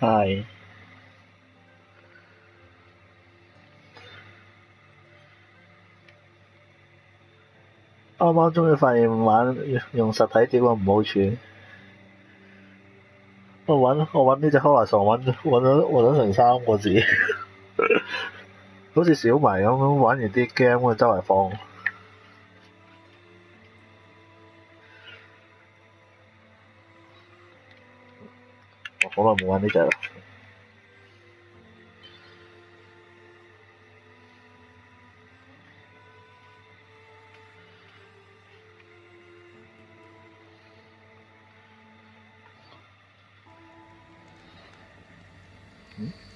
係啱啱終於發現玩用實體碟個唔好處。我揾呢隻 Horizon 揾咗成3個字，好似小迷咁玩完啲 game 周圍放。我好耐冇玩呢隻啦。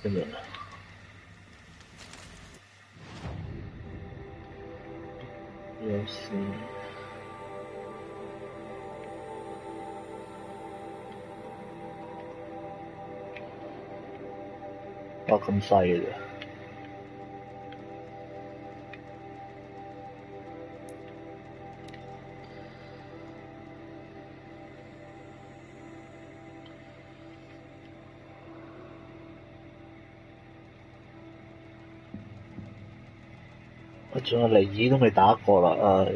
跟住有時咁細嘅啫。我仲有尼爾都未打過啦，唉。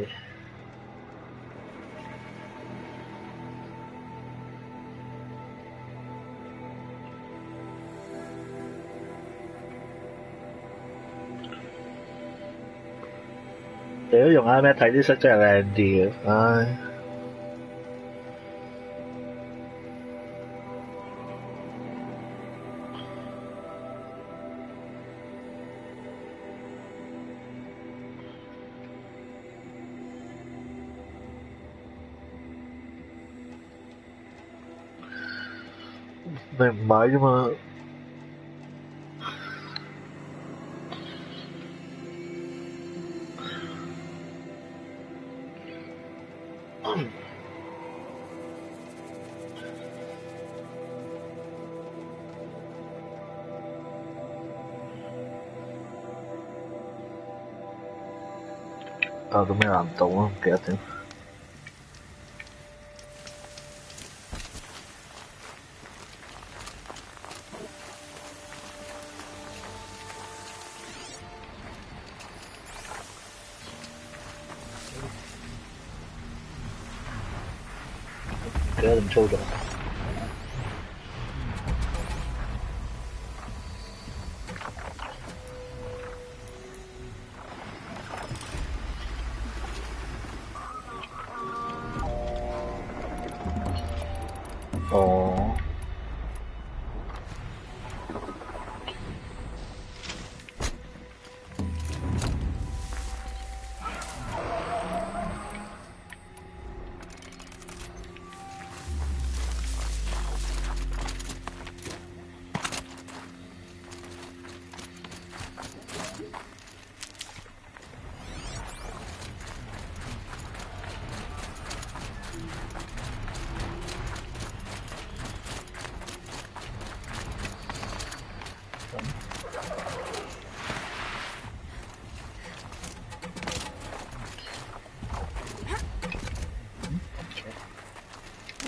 你都用 iPad 睇啲色真係靚啲嘅，唉。你唔買啫嘛。咁咩難度啊？唔記得添。唔記得點操作。哦。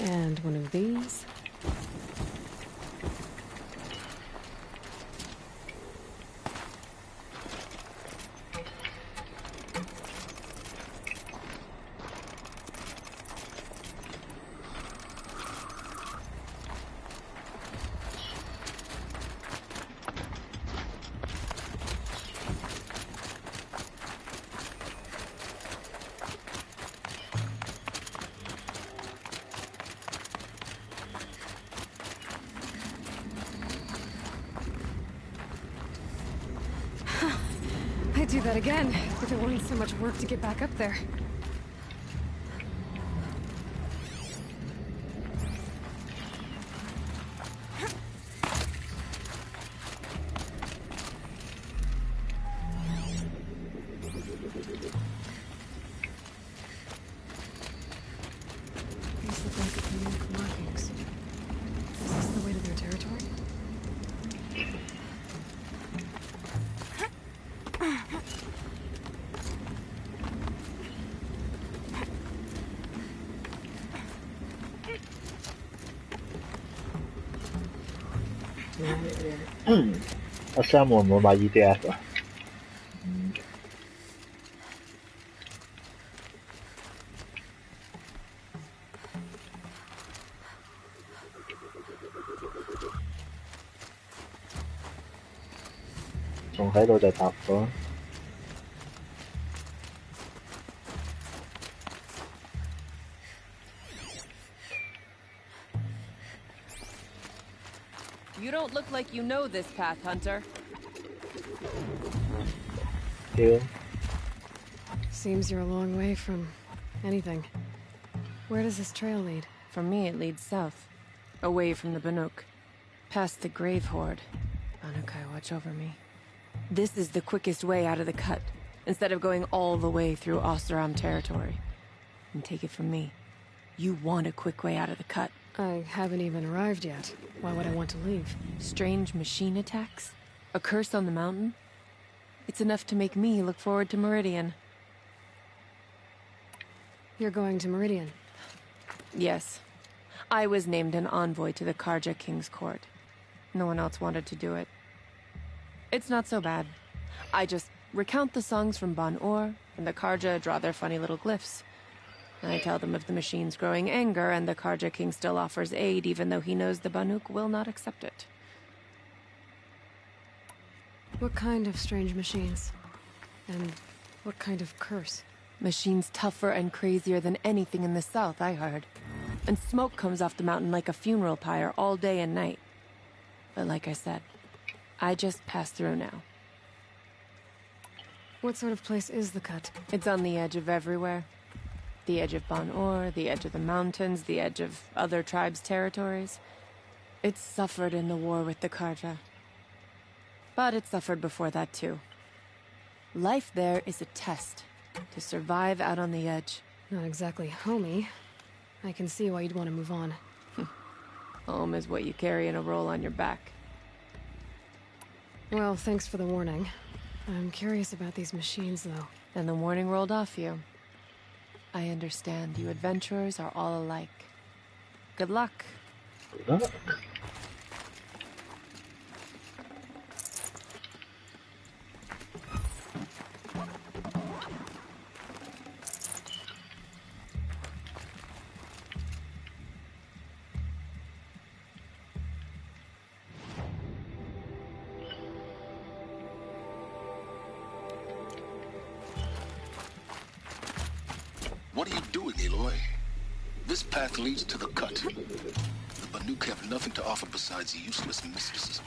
And one of these. I'd do that again, if it weren't so much work to get back up there. 阿 Sam 會唔會買 EDF 啊？仲喺度就答咗。You don't look like you know this path, Hunter.屌， Seems you're a long way from anything. Where does this trail lead? For me, it leads south, away from the Banuk, past the Grave Horde. Banukai, watch over me. This is the quickest way out of the cut, instead of going all the way through Oseram territory. And take it from me, you want a quick way out of the cut. I haven't even arrived yet. Why would I want to leave? Strange machine attacks? A curse on the mountain? It's enough to make me look forward to Meridian. You're going to Meridian? Yes. I was named an envoy to the Karja King's court. No one else wanted to do it. It's not so bad. I just recount the songs from Ban-Or, and the Karja draw their funny little glyphs. I tell them of the machine's growing anger, and the Karja King still offers aid, even though he knows the Banuk will not accept it. What kind of strange machines? And what kind of curse? Machines tougher and crazier than anything in the south, I heard. And smoke comes off the mountain like a funeral pyre all day and night. But like I said, I just pass through now. What sort of place is the cut? It's on the edge of everywhere. The edge of Ban-Or, the edge of the mountains, the edge of other tribes' territories. It suffered in the war with the Karja. But it suffered before that too. Life there is a test to survive out on the edge. Not exactly homey. I can see why you'd want to move on. Home is what you carry in a roll on your back. Well, thanks for the warning. I'm curious about these machines, though. Then the warning rolled off you. I understand you adventurers are all alike. Good luck. Good luck. What are you doing, Aloy? This path leads to the cut. The Banuk have nothing to offer besides useless mysticism.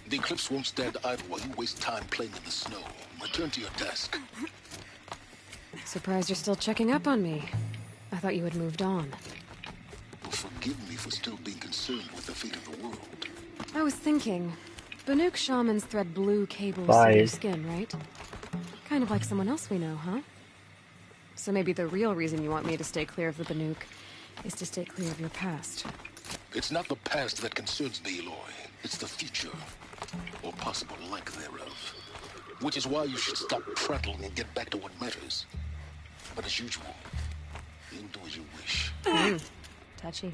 The Eclipse won't stand idle while you waste time playing in the snow. Return to your task. Surprised you're still checking up on me. I thought you had moved on. Well, forgive me for still being concerned with the fate of the world. I was thinking, Banuk shamans thread blue cables Bye. through their skin, right? Kind of like someone else we know, huh? So maybe the real reason you want me to stay clear of the Banuk is to stay clear of your past. It's not the past that concerns me, Aloy. It's the future. Or possible lack thereof. Which is why you should stop prattling and get back to what matters. But as usual, you'll do as you wish. Touchy.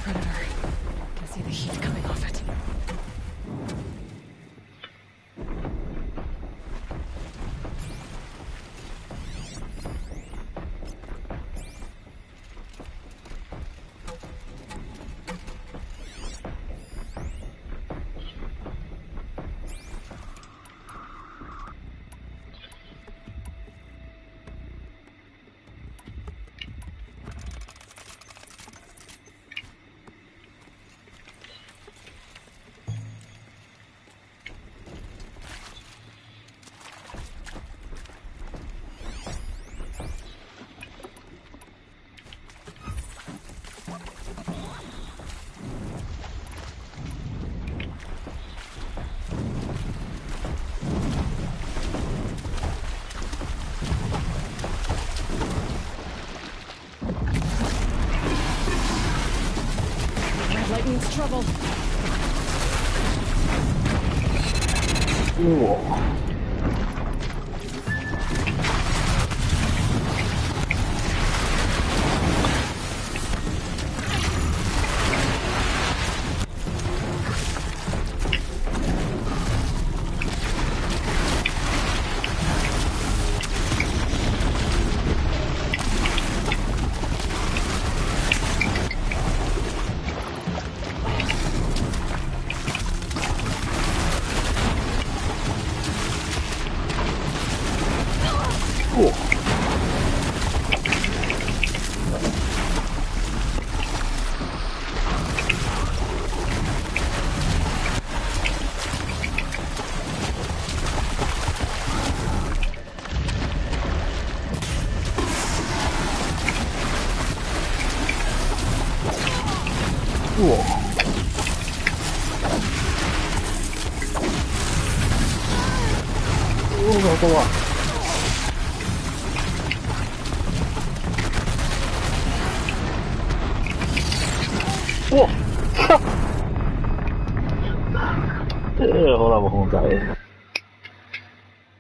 Predator. Can see the heat coming off it. Light means trouble. Whoa.好多啊！哇！好難冇控制，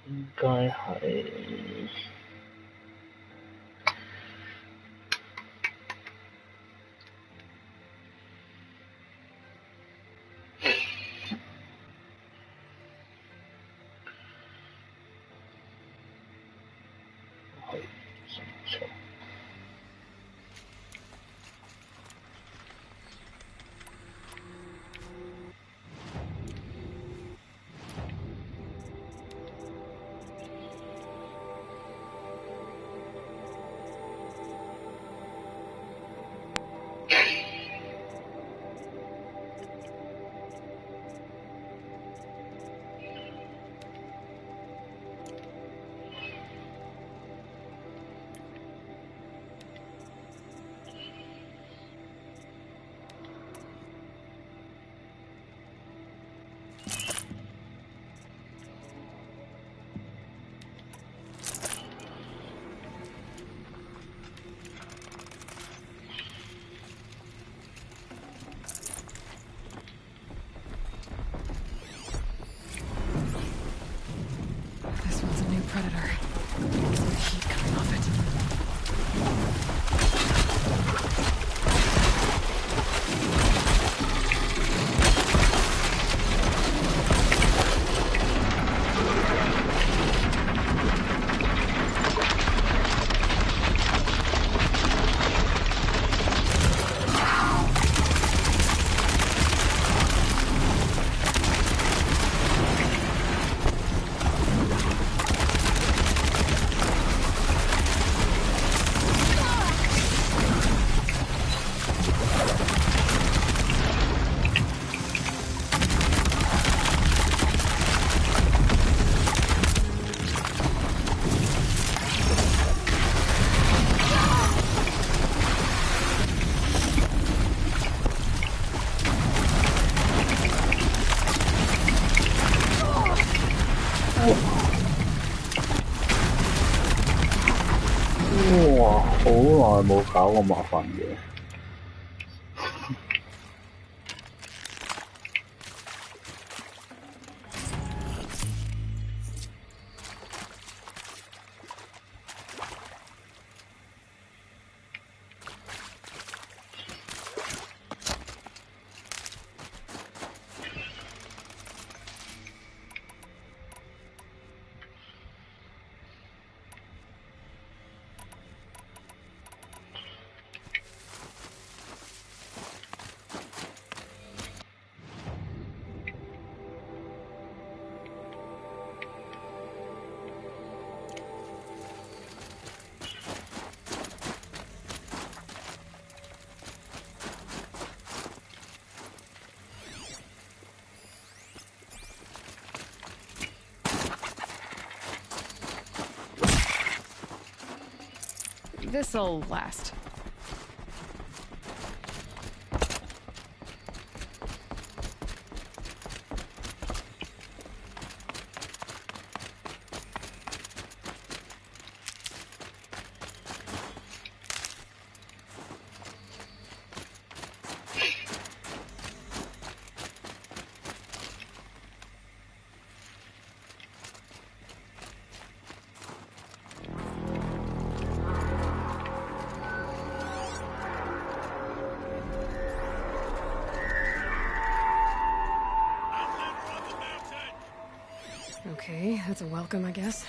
應該係生錯。This one's a new predator. There's heat coming off it.哇！好耐冇搞過麻煩嘢。This'll last. Okay, that's a welcome, I guess.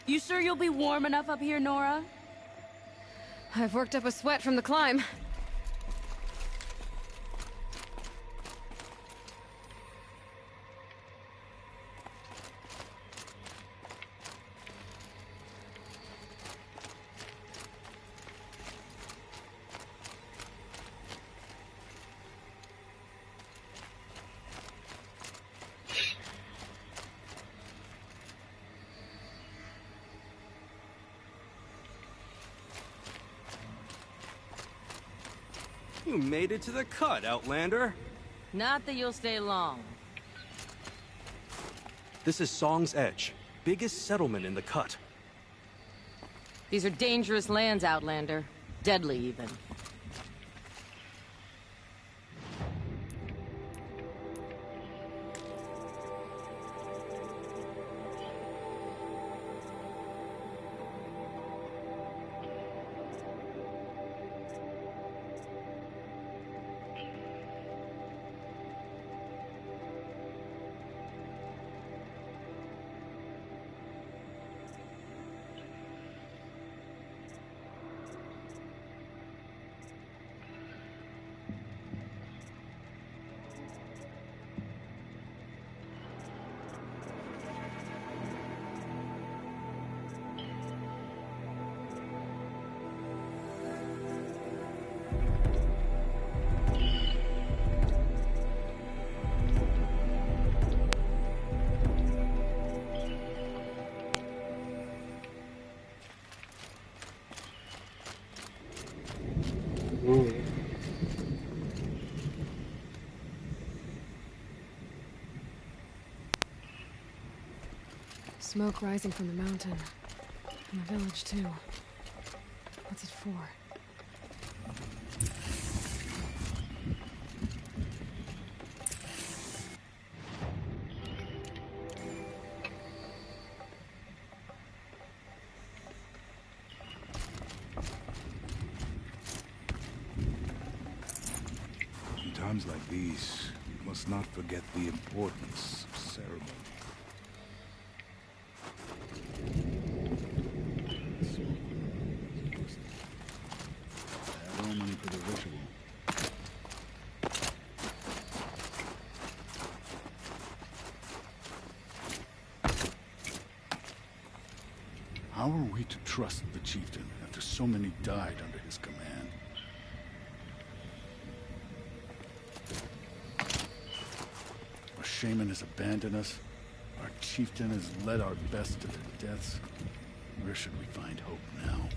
You sure you'll be warm enough up here, Nora? I've worked up a sweat from the climb. You made it to the cut, Outlander. Not that you'll stay long. This is Song's Edge, biggest settlement in the cut. These are dangerous lands, Outlander. Deadly, even. Smoke rising from the mountain. From the village, too. What's it for? In times like these, we must not forget the importance of ceremony. Ceremony for the ritual. How are we to trust the chieftain after so many died under his command? Our shaman has abandoned us. Our chieftain has led our best to their deaths. Where should we find hope now?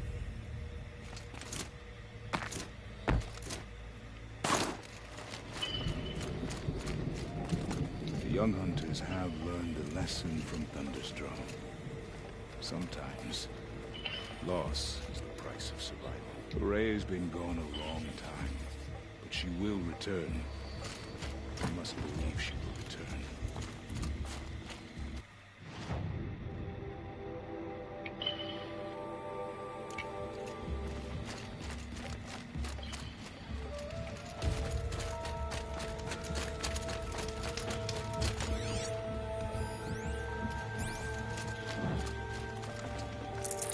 young hunters have learned a lesson from Thunderstrom. Sometimes, loss is the price of survival. Ray has been gone a long time, but she will return. You must believe she will return.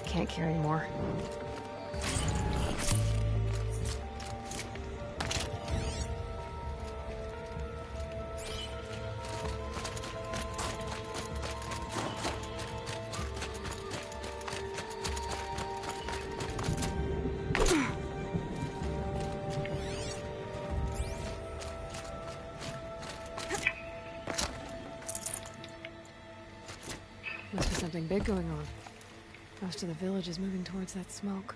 Can't carry more. Must be something big going on. Most of the village is moving towards that smoke.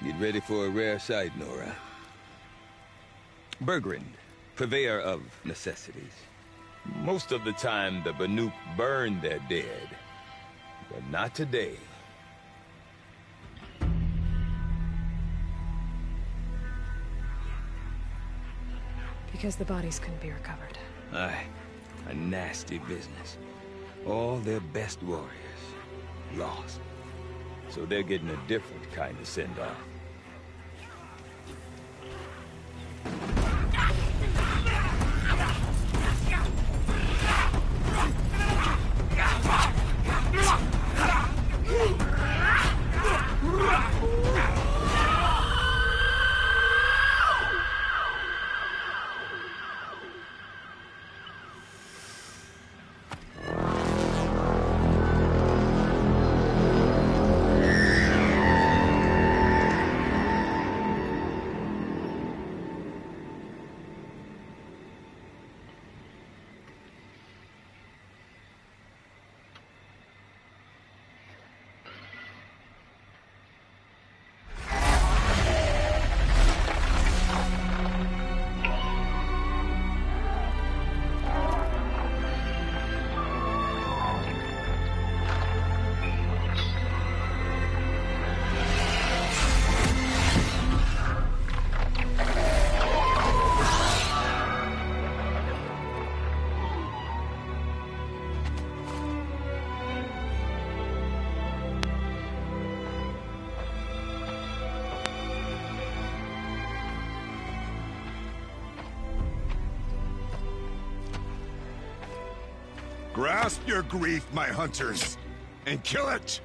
Get ready for a rare sight, Nora. Bergrand, purveyor of necessities. Most of the time, the Banuk burn their dead. But not today. Because the bodies couldn't be recovered. Aye, a nasty business. All their best warriors lost. So they're getting a different kind of send-off. Grasp your grief, my hunters, and kill it!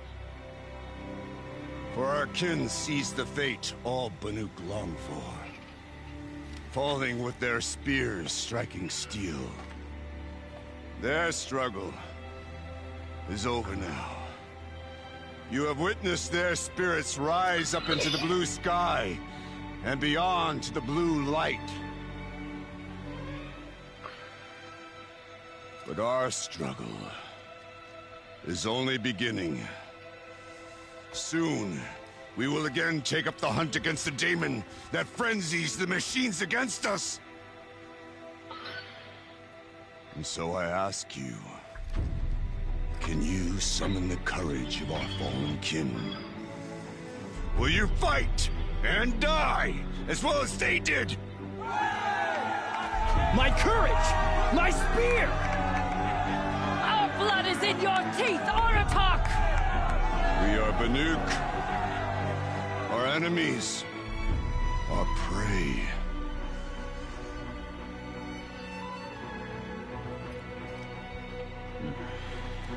For our kin sees the fate all Banuk long for. Falling with their spears striking steel. Their struggle is over now. You have witnessed their spirits rise up into the blue sky and beyond to the blue light. But our struggle is only beginning. Soon, we will again take up the hunt against the daemon that frenzies the machines against us. And so I ask you, can you summon the courage of our fallen kin? Will you fight and die as well as they did? My courage! My spear! Our blood is in your teeth, Oratok! We are Banuk. Our enemies are prey.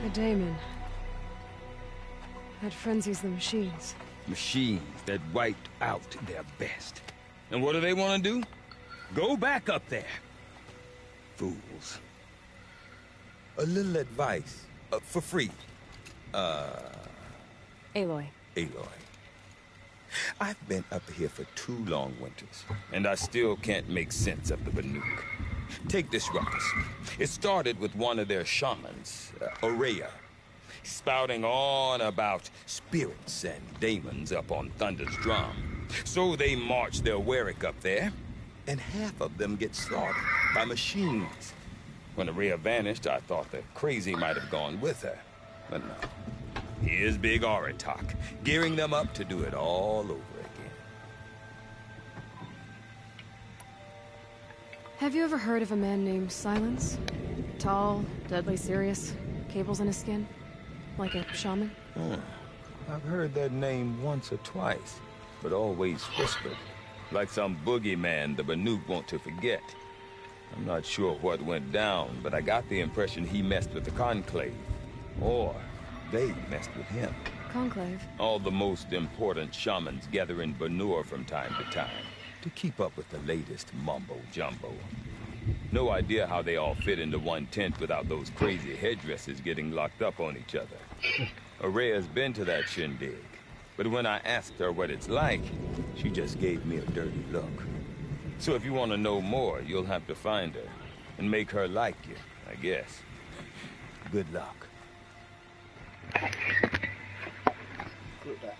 A daemon. That frenzies the machines. Machines that wiped out their best. And what do they want to do? Go back up there. Fools. A little advice. For free. Aloy. Aloy. I've been up here for 2 long winters, and I still can't make sense of the Banuk. Take this ruckus. It started with one of their shamans, Aurea, spouting on about spirits and demons up on Thunder's drum. So they march their Warwick up there, and half of them get slaughtered by machines. When Aurea vanished, I thought the crazy might have gone with her, but no. Here's Big Aratak, gearing them up to do it all over again. Have you ever heard of a man named Silence? Tall, deadly serious, cables in his skin? Like a shaman? I've heard that name once or twice, but always whispered. Like some boogeyman the Banuk want to forget. I'm not sure what went down, but I got the impression he messed with the Conclave. Or they messed with him. Conclave? All the most important shamans gather in Banur from time to time to keep up with the latest mumbo-jumbo. No idea how they all fit into one tent without those crazy headdresses getting locked up on each other. Aurea's been to that shindig, but when I asked her what it's like, she just gave me a dirty look. So if you want to know more, you'll have to find her and make her like you, I guess. Good luck. Good luck.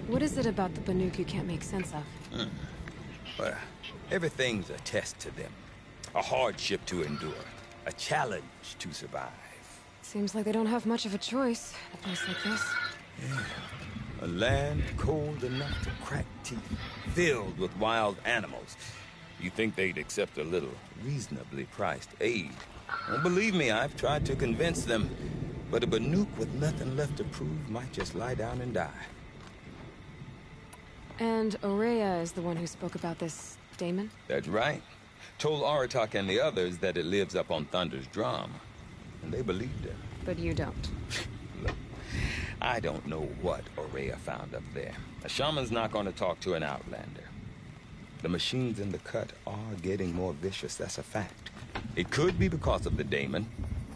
What is it about the Banuk you can't make sense of? Well, everything's a test to them. A hardship to endure. A challenge to survive. Seems like they don't have much of a choice in a place like this. Yeah. A land cold enough to crack teeth, filled with wild animals. You think they'd accept a little reasonably priced aid? Well, believe me, I've tried to convince them. But a Banuk with nothing left to prove might just lie down and die. And Aurea is the one who spoke about this daemon? That's right. Told Aratak and the others that it lives up on Thunder's drum. And they believed her. But you don't. Look, I don't know what Aurea found up there. A shaman's not going to talk to an outlander. The machines in the cut are getting more vicious, that's a fact. It could be because of the daemon,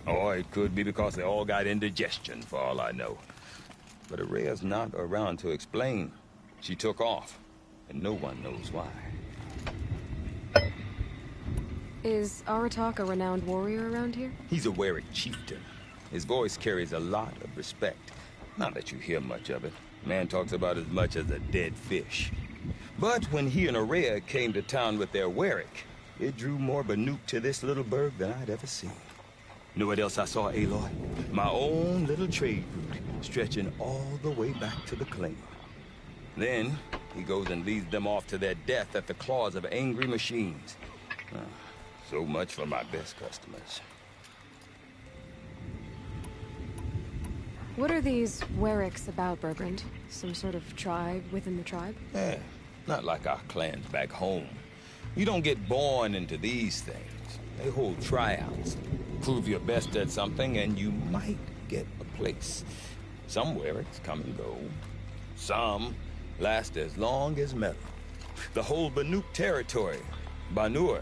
or it could be because they all got indigestion, for all I know. But Aurea's not around to explain. She took off, and no one knows why. Is Aratak a renowned warrior around here? He's a Warwick chieftain. His voice carries a lot of respect. Not that you hear much of it. Man talks about as much as a dead fish. But when he and Aurea came to town with their Warwick, it drew more Banuk to this little burg than I'd ever seen. Know what else I saw, Aloy? My own little trade route, stretching all the way back to the claim. Then, he goes and leads them off to their death at the claws of angry machines. So much for my best customers. What are these Warwicks about, Bergrand? Some sort of tribe within the tribe? Eh, not like our clans back home. You don't get born into these things. They hold tryouts. Prove your best at something and you might get a place. Some Warwicks come and go. Some last as long as metal. The whole Banuk territory, Banur,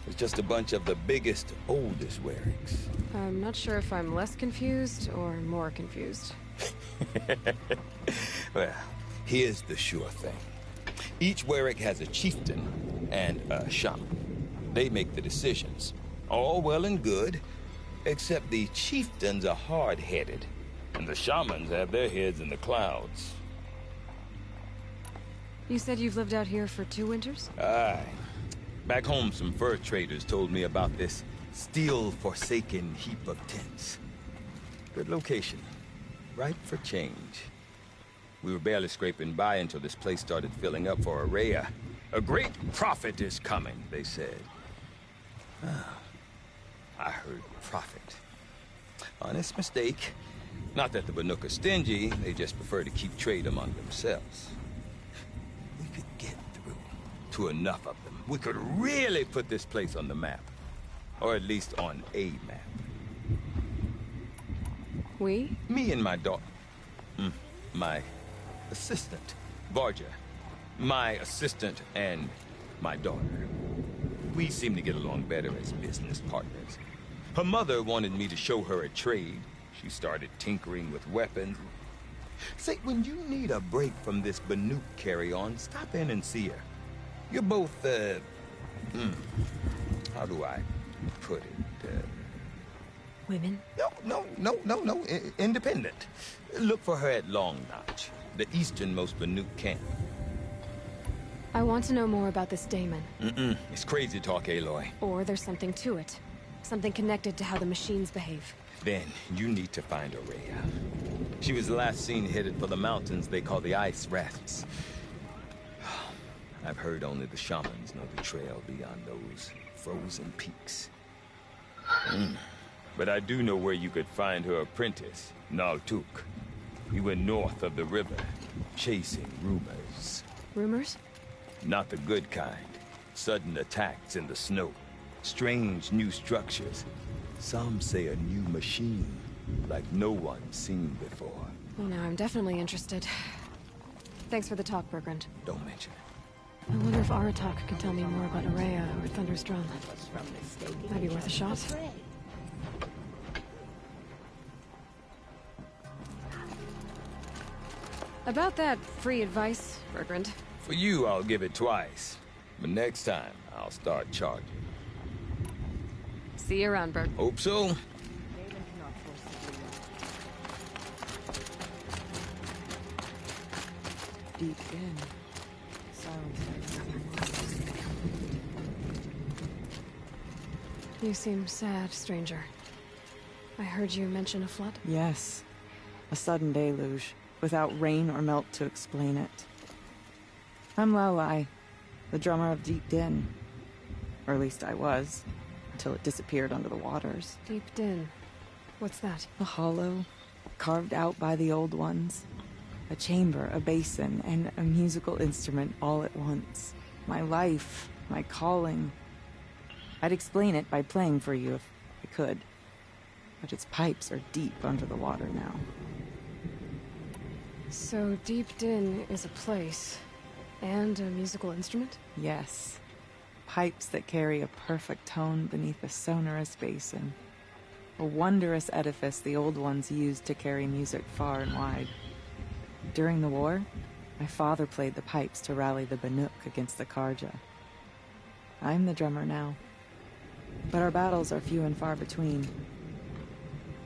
is just a bunch of the biggest, oldest Warwicks. I'm not sure if I'm less confused or more confused. Well, here's the sure thing. Each Warwick has a chieftain and a shaman. They make the decisions. All well and good, except the chieftains are hard-headed, and the shamans have their heads in the clouds. You said you've lived out here for 2 winters? Aye. Back home, some fur traders told me about this steel-forsaken heap of tents. Good location. Ripe for change. We were barely scraping by until this place started filling up for Aurea. A great prophet is coming, they said. I heard prophet. Honest mistake. Not that the Banuk are stingy, they just prefer to keep trade among themselves. We could get through to enough of them. We could really put this place on the map. Or at least on a map. We? Me and my daughter. My assistant, Varja. My assistant and my daughter. We seem to get along better as business partners. Her mother wanted me to show her a trade. She started tinkering with weapons. Say, when you need a break from this Banuk carry-on, stop in and see her. You're both, how do I put it? Women? No. Independent. Look for her at Long Notch, the easternmost Banuk camp. I want to know more about this Damon. It's crazy talk, Aloy. Or there's something to it. Something connected to how the machines behave. Then you need to find Aurea. She was last seen headed for the mountains they call the Ice Rafts. I've heard only the shamans know the trail beyond those frozen peaks. But I do know where you could find her apprentice, Naltuk. He went north of the river, chasing rumors. Rumors? Not the good kind. Sudden attacks in the snow. Strange new structures. Some say a new machine, like no one's seen before. Well, now I'm definitely interested. Thanks for the talk, Bergrand. Don't mention it. I wonder if Aratak can tell me more about Aurea or Thunder's Drum. Might be worth a shot. About that free advice, Bergrand. For you, I'll give it twice. But next time, I'll start charging. See you around, Berg. Hope so. Deep in. You seem sad, stranger. I heard you mention a flood? Yes. A sudden deluge, without rain or melt to explain it. I'm Lelai, the drummer of Deep Din. Or at least I was, until it disappeared under the waters. Deep Din. What's that? A hollow, carved out by the old ones. A chamber, a basin, and a musical instrument all at once. My life, my calling. I'd explain it by playing for you if I could. But its pipes are deep under the water now. So Deep Din is a place, and a musical instrument? Yes. Pipes that carry a perfect tone beneath a sonorous basin. A wondrous edifice the old ones used to carry music far and wide. During the war, my father played the pipes to rally the Banuk against the Karja. I'm the drummer now. But our battles are few and far between.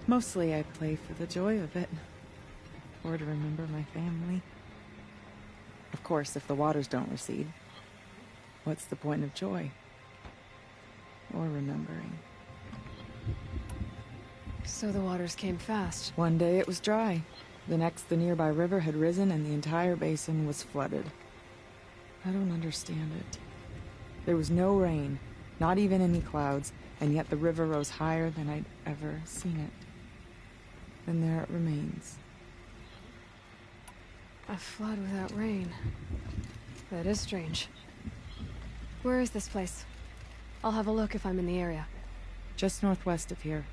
Mostly I play for the joy of it. Or to remember my family. Of course, if the waters don't recede, what's the point of joy? Or remembering? So the waters came fast. One day it was dry. The next, the nearby river had risen and the entire basin was flooded. I don't understand it. There was no rain, not even any clouds, and yet the river rose higher than I'd ever seen it. And there it remains. A flood without rain. That is strange. Where is this place? I'll have a look if I'm in the area. Just northwest of here.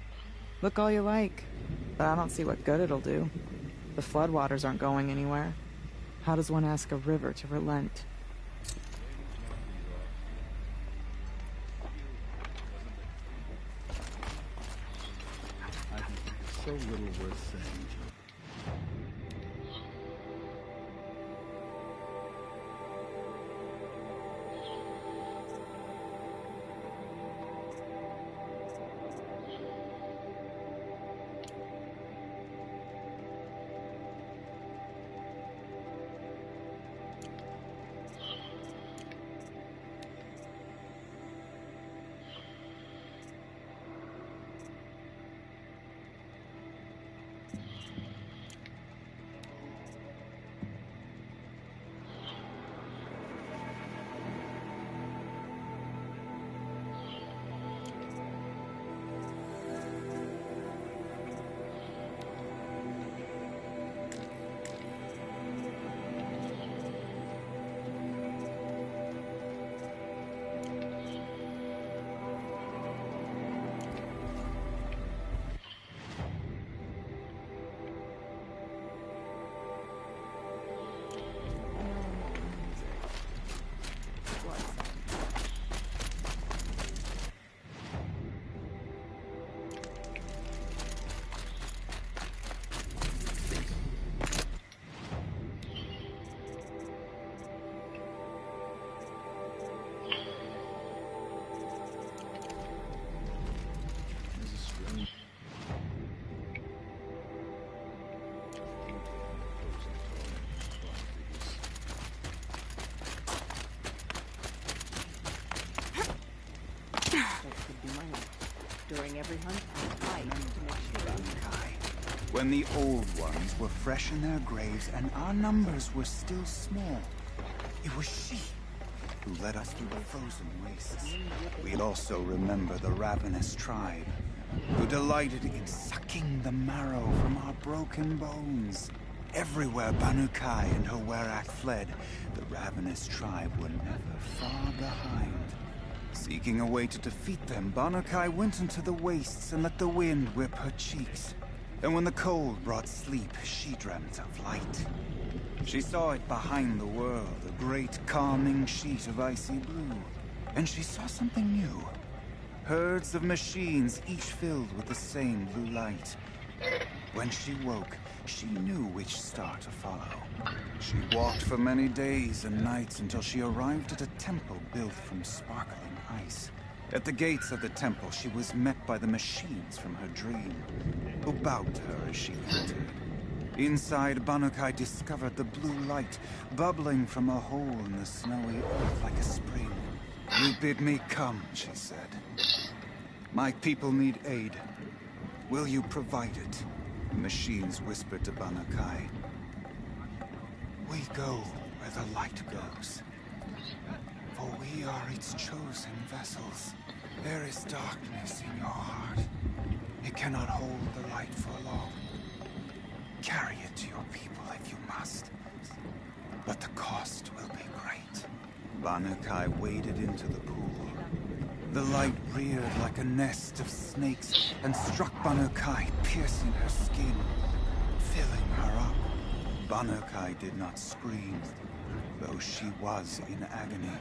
Look all you like, but I don't see what good it'll do. The floodwaters aren't going anywhere. How does one ask a river to relent? I think it's so little worth saying. every hunt and fight to make sure. Bankai. When the old ones were fresh in their graves and our numbers were still small, it was she who led us through the frozen wastes. We also remember the ravenous tribe, who delighted in sucking the marrow from our broken bones. Everywhere Bankai and her Werak fled, the ravenous tribe were never far behind. Seeking a way to defeat them, Bankai went into the wastes and let the wind whip her cheeks. And when the cold brought sleep, she dreamt of light. She saw it behind the world, a great calming sheet of icy blue. And she saw something new. Herds of machines, each filled with the same blue light. When she woke, she knew which star to follow. She walked for many days and nights until she arrived at a temple built from sparkling ice. At the gates of the temple, she was met by the machines from her dream, who bowed to her as she entered. Inside, Bankai discovered the blue light bubbling from a hole in the snowy earth like a spring. "You bid me come," she said. "My people need aid. Will you provide it?" The machines whispered to Bankai. "We go where the light goes, for we are its chosen vessels. There is darkness in your heart. It cannot hold the light for long. Carry it to your people if you must, but the cost will be great." Bankai waded into the pool. The light reared like a nest of snakes and struck Bankai, piercing her skin, filling her up. Bankai did not scream, though she was in agony.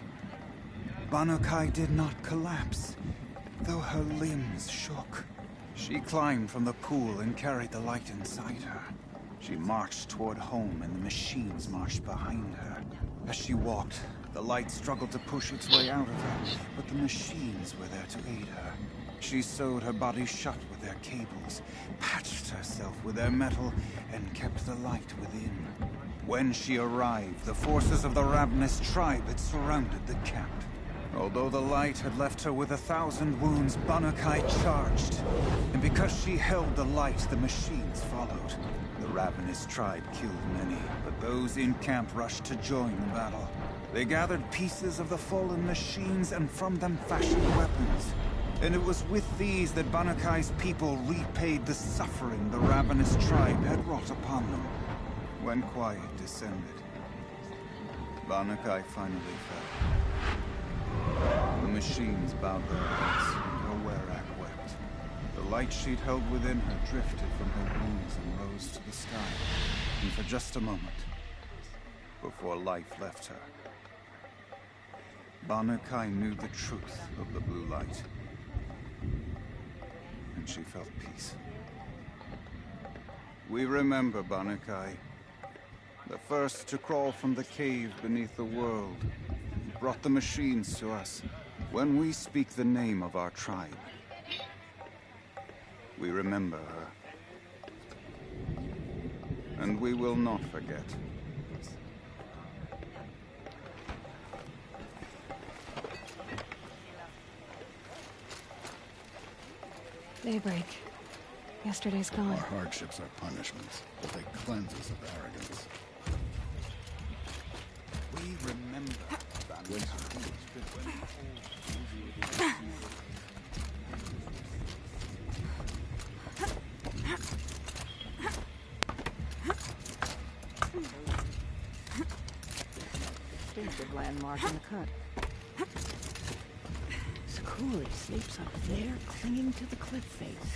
Bankai did not collapse, though her limbs shook. She climbed from the pool and carried the light inside her. She marched toward home, and the machines marched behind her. As she walked, the light struggled to push its way out of her, but the machines were there to aid her. She sewed her body shut with their cables, patched herself with their metal, and kept the light within. When she arrived, the forces of the ravenous tribe had surrounded the camp. Although the light had left her with 1,000 wounds, Bankai charged. And because she held the light, the machines followed. The ravenous tribe killed many, but those in camp rushed to join the battle. They gathered pieces of the fallen machines and from them fashioned weapons. And it was with these that Banakai's people repaid the suffering the ravenous tribe had wrought upon them. When quiet descended, Banakai finally fell. The machines bowed their heads, and her Werak wept. The light she'd held within her drifted from her wounds and rose to the sky. And for just a moment, before life left her, Banakai knew the truth of the blue light. And she felt peace. We remember Banakai, the first to crawl from the cave beneath the world, brought the machines to us. When we speak the name of our tribe, we remember her. And we will not forget. Daybreak. Yesterday's gone. Our hardships are punishments, but they cleanse us of arrogance. We remember when Distinctive landmark in the cut. Sakuli sleeps up there, clinging to the cliff face.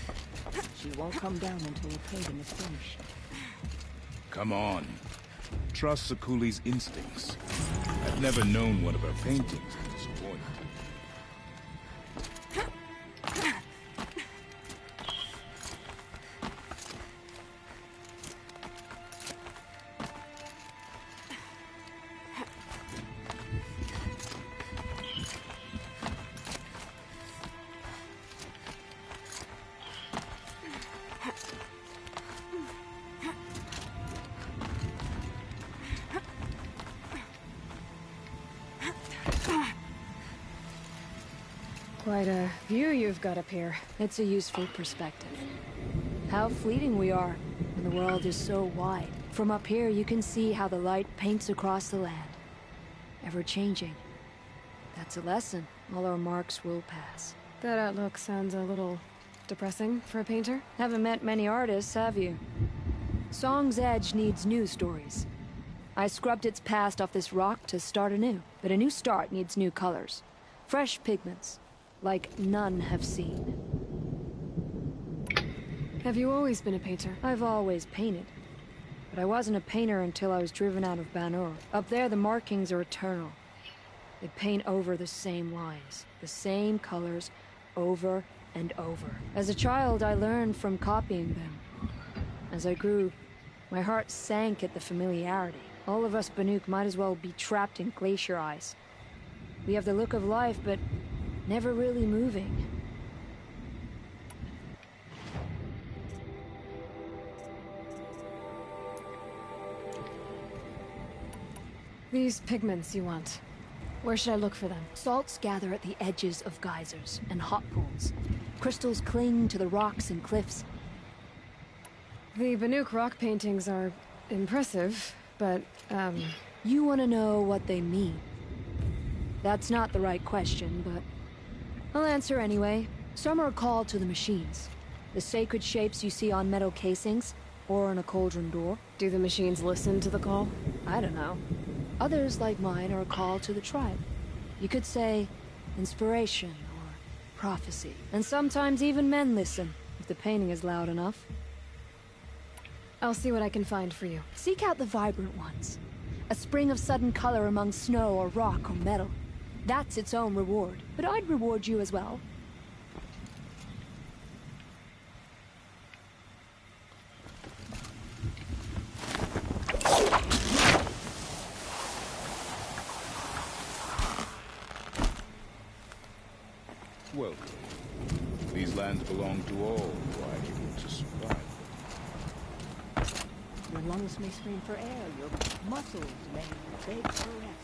She won't come down until the painting is finished. Come on. Trust Sakuli's instincts. I've never known one of her paintings to disappoint. Quite a view you've got up here. It's a useful perspective. How fleeting we are, and the world is so wide. From up here, you can see how the light paints across the land. Ever changing. That's a lesson. All our marks will pass. That outlook sounds a little depressing for a painter. Haven't met many artists, have you? Song's Edge needs new stories. I scrubbed its past off this rock to start anew, but a new start needs new colors. Fresh pigments, like none have seen. Have you always been a painter? I've always painted. But I wasn't a painter until I was driven out of Banur. Up there, the markings are eternal. They paint over the same lines, the same colors, over and over. As a child, I learned from copying them. As I grew, my heart sank at the familiarity. All of us Banuk might as well be trapped in glacier ice. We have the look of life, but never really moving. These pigments you want. Where should I look for them? Salts gather at the edges of geysers and hot pools. Crystals cling to the rocks and cliffs. The Banuk rock paintings are impressive, but, You want to know what they mean. That's not the right question, but I'll answer anyway. Some are called to the machines. The sacred shapes you see on metal casings, or on a cauldron door. Do the machines listen to the call? I don't know. Others, like mine, are called to the tribe. You could say inspiration or prophecy. And sometimes even men listen, if the painting is loud enough. I'll see what I can find for you. Seek out the vibrant ones. A spring of sudden color among snow or rock or metal. That's its own reward. But I'd reward you as well. Welcome. These lands belong to all who are able to survive. Your lungs may scream for air, your muscles may beg for rest.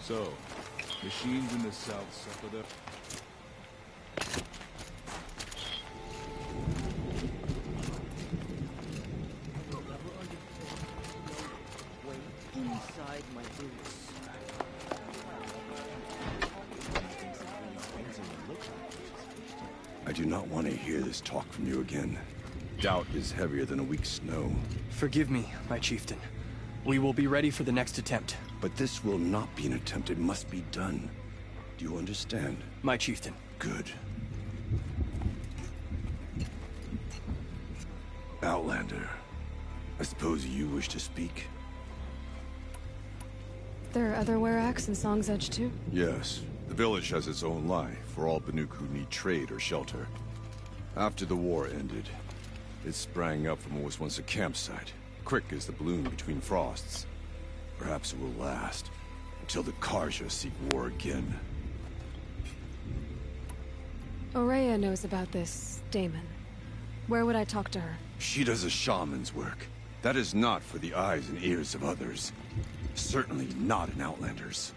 So, machines in the south suffer the... Inside my boots. I do not want to hear this talk from you again. Doubt is heavier than a week's snow. Forgive me, my chieftain. We will be ready for the next attempt. But this will not be an attempt. It must be done. Do you understand? My chieftain. Good. Outlander, I suppose you wish to speak? There are other Weraks in Song's Edge too? Yes. The village has its own life for all Banuk who need trade or shelter. After the war ended, it sprang up from what was once a campsite, quick as the bloom between frosts. Perhaps it will last, until the Karja seek war again. Aurea knows about this Damon. Where would I talk to her? She does a shaman's work. That is not for the eyes and ears of others. Certainly not an Outlander's.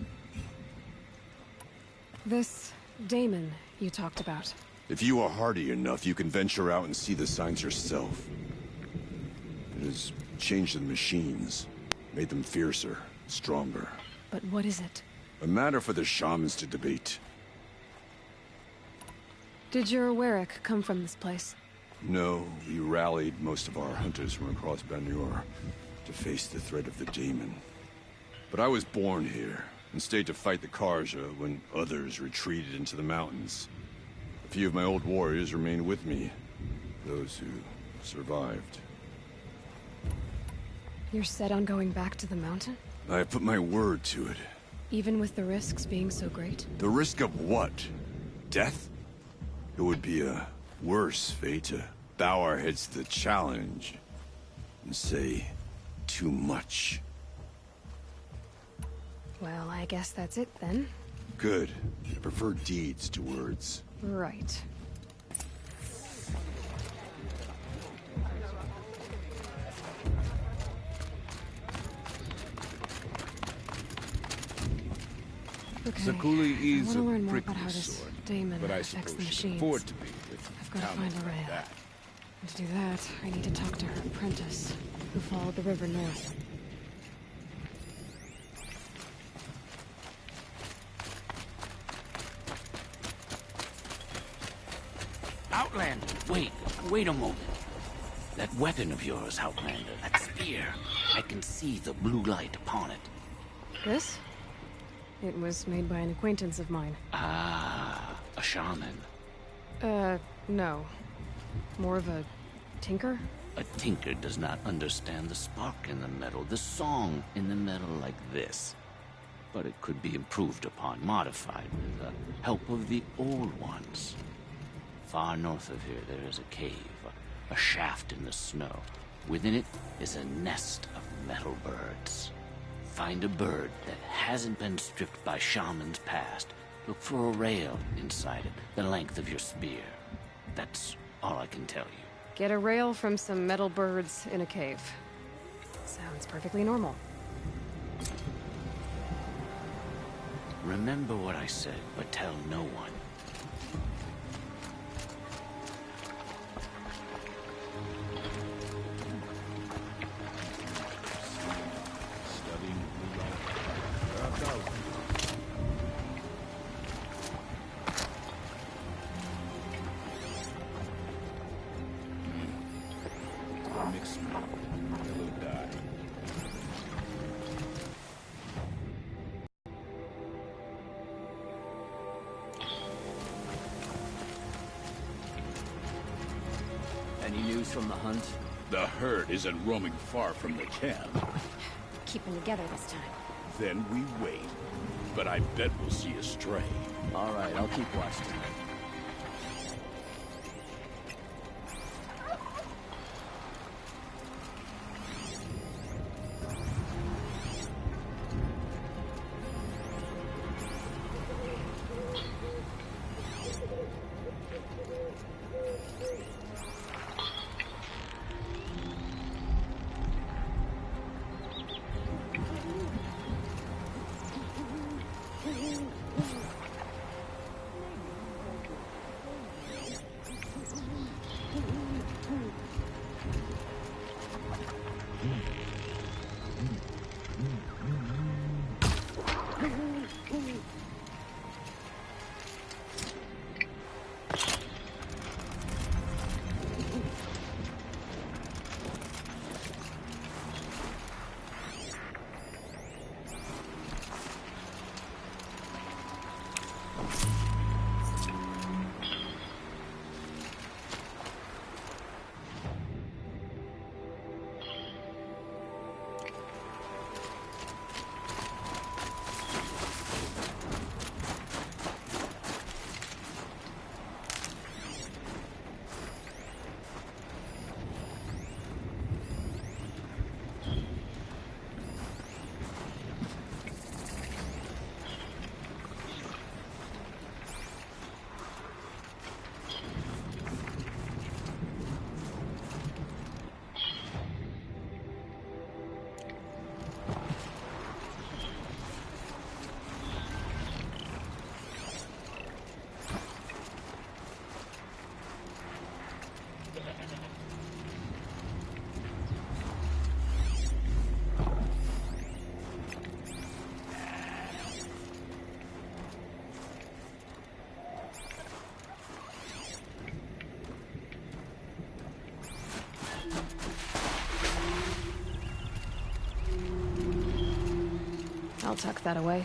This Damon you talked about. If you are hardy enough, you can venture out and see the signs yourself. It has changed the machines, made them fiercer, stronger. But what is it? A matter for the shamans to debate. Did your Werak come from this place? No, we rallied most of our hunters from across Banur to face the threat of the demon. But I was born here, and stayed to fight the Karja when others retreated into the mountains. A few of my old warriors remained with me, those who survived. You're set on going back to the mountain? I have put my word to it. Even with the risks being so great? The risk of what? Death? It would be a worse fate to bow our heads to the challenge and say too much. Well, I guess that's it then. Good. I prefer deeds to words. Right. Okay. Zakuli I is want to a learn more about prickly how this sort, daemon but I affects the suppose she can machines. afford to be with I've got to talent find a like rail. that. And to do that, I need to talk to her apprentice, who followed the river north. Outlander, wait a moment. That weapon of yours, Outlander, that spear. I can see the blue light upon it. This? It was made by an acquaintance of mine. Ah, a shaman. No. More of a tinker? A tinker does not understand the spark in the metal, the song in the metal like this. But it could be improved upon, modified with the help of the old ones. Far north of here, there is a cave, a shaft in the snow. Within it is a nest of metal birds. Find a bird that hasn't been stripped by shamans past. Look for a rail inside it, the length of your spear. That's all I can tell you. Get a rail from some metal birds in a cave. Sounds perfectly normal. Remember what I said, but tell no one. Any news from the hunt? The herd isn't roaming far from the camp. Keeping together this time. Then we wait. But I bet we'll see a stray. All right, I'll keep watch tonight. I'll tuck that away.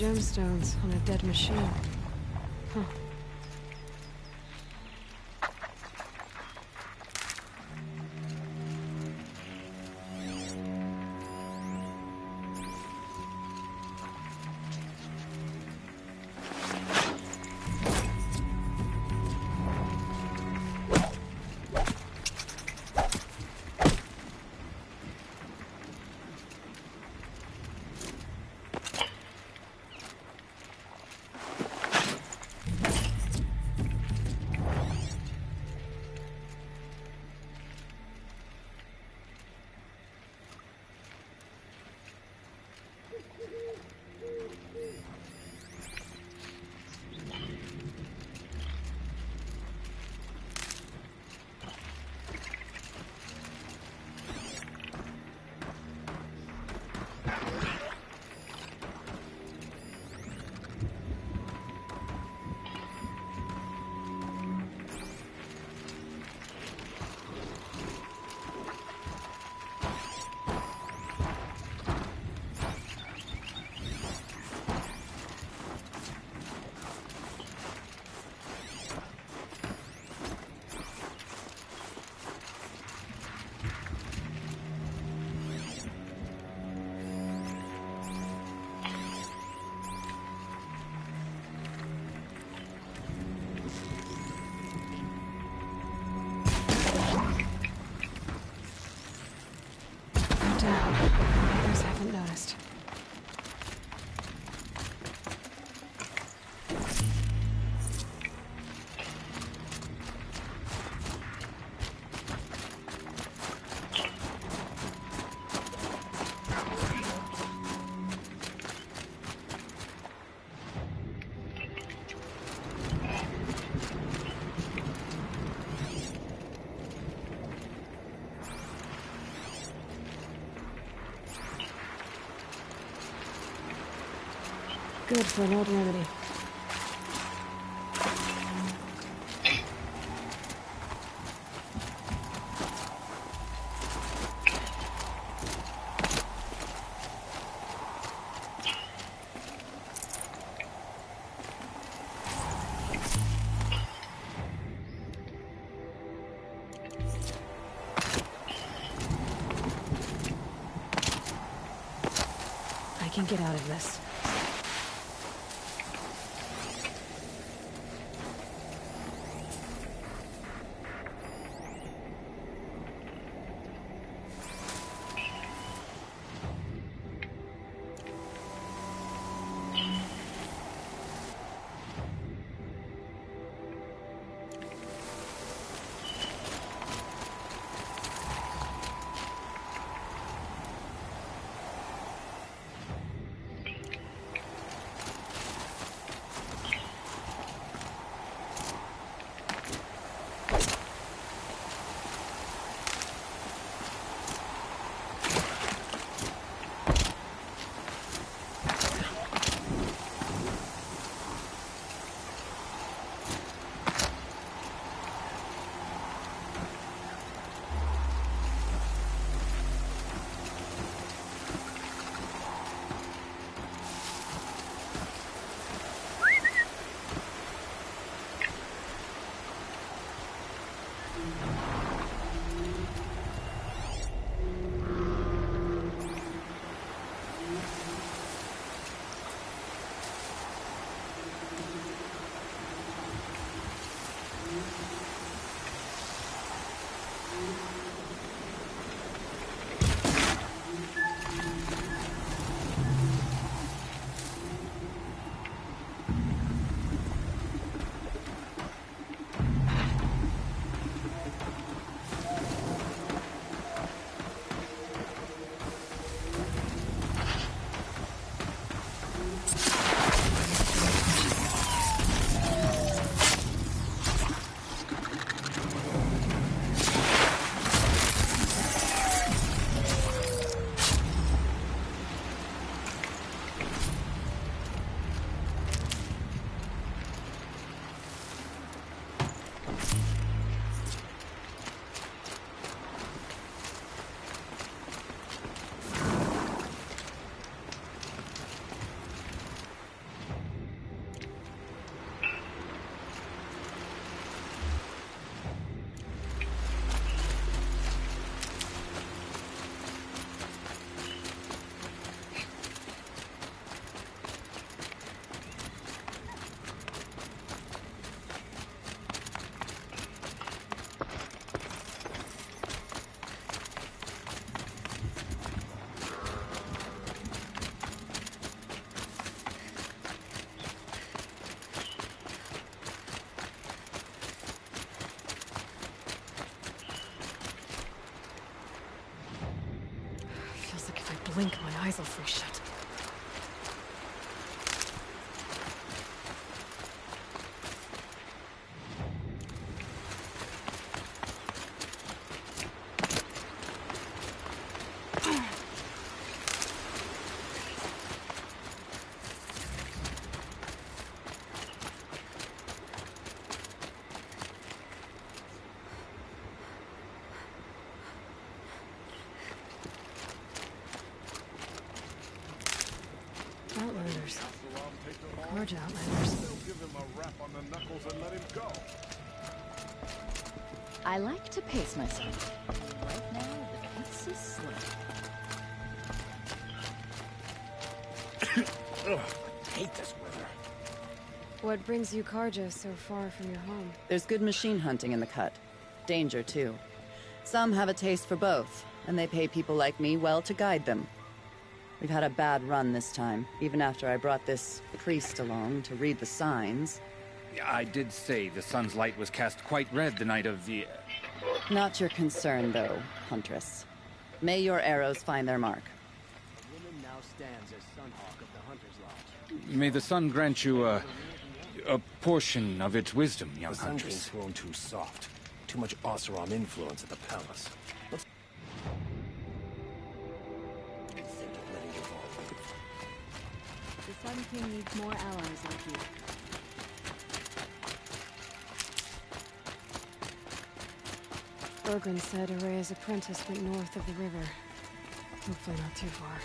gemstones on a dead machine. Huh. Down. Others haven't noticed. Good for an old remedy. I can get out of this. blink, my eyes will freeze shut. Outlanders. Large outlanders. Give him a rap on the knuckles and let him go. I like to pace myself. Right now, the pace is slow. Ugh, I hate this weather. What brings you, Karja, so far from your home? There's good machine hunting in the cut. Danger, too. Some have a taste for both, and they pay people like me well to guide them. We've had a bad run this time, even after I brought this priest along to read the signs. I did say the sun's light was cast quite red the night of the... Not your concern, though, Huntress. May your arrows find their mark. The woman now stands as Sunhawk of the Hunter's Lodge. May the sun grant you a portion of its wisdom, young The Sun Huntress. King's grown too soft. Too much Oseram influence at the palace. Let's think of letting it all. The Sun King needs more allies like you. Bergren said Araya's apprentice went north of the river. Hopefully not too far.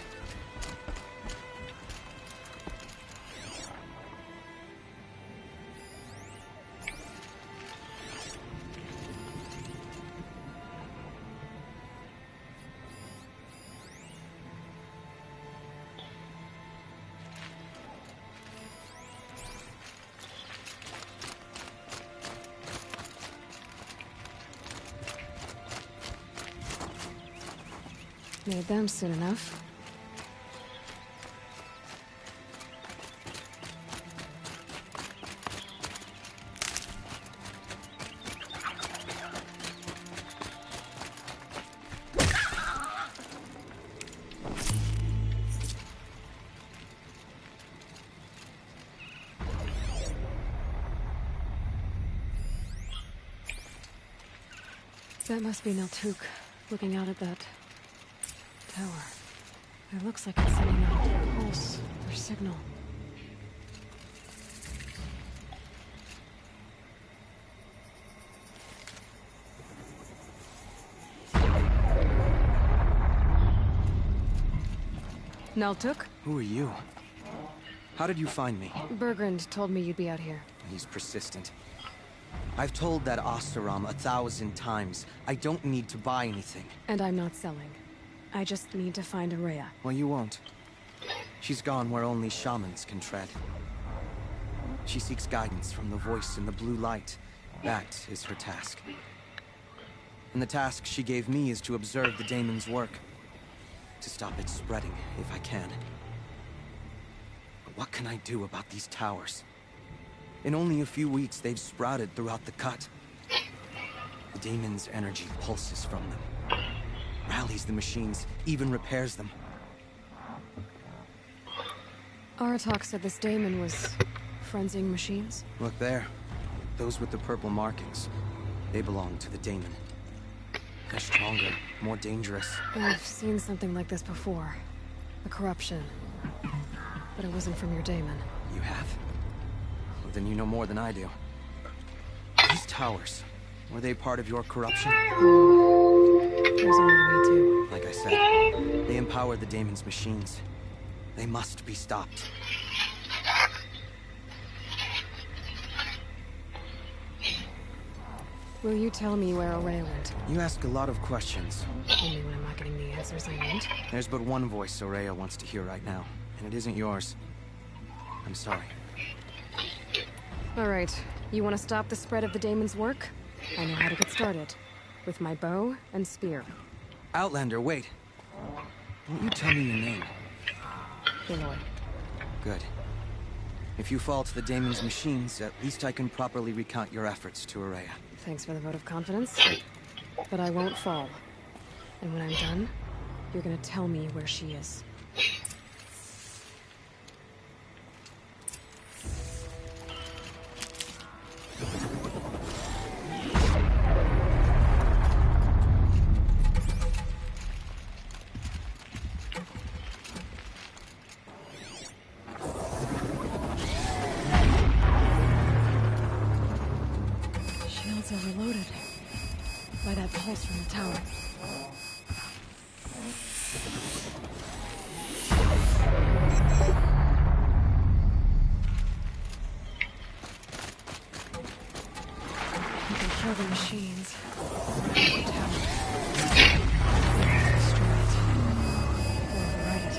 Made them soon enough. That must be Naltuk, looking out at that tower. It looks like it's sending out a pulse or signal. Naltuk? Who are you? How did you find me? Bergrand told me you'd be out here. He's persistent. I've told that Oseram 1,000 times. I don't need to buy anything. And I'm not selling. I just need to find Araya. Well, you won't. She's gone where only shamans can tread. She seeks guidance from the voice in the blue light. That is her task. And the task she gave me is to observe the daemon's work. To stop it spreading, if I can. But what can I do about these towers? In only a few weeks, they've sprouted throughout the cut. The daemon's energy pulses from them. Rallies the machines, even repairs them. Aratak said this daemon was frenzying machines. Look there. Those with the purple markings. They belong to the daemon. They're stronger, more dangerous. I've seen something like this before. A corruption. But it wasn't from your daemon. You have? Well, then you know more than I do. These towers, were they part of your corruption? There's only me too. Like I said, they empower the daemon's machines. They must be stopped. Will you tell me where Araya went? You ask a lot of questions. Only when I'm not getting the answers I need. There's but one voice Araya wants to hear right now, and it isn't yours. I'm sorry. All right. You want to stop the spread of the daemon's work? I know how to get started. With my bow and spear. Outlander, wait. Won't you tell me your name? Aloy. Good. If you fall to the daemon's machines, at least I can properly recount your efforts to Araya. Thanks for the vote of confidence. But I won't fall. And when I'm done, you're gonna tell me where she is. it's overloaded. By that pulse from the tower. You can kill the machines. The tower. Destroy it. Or override it.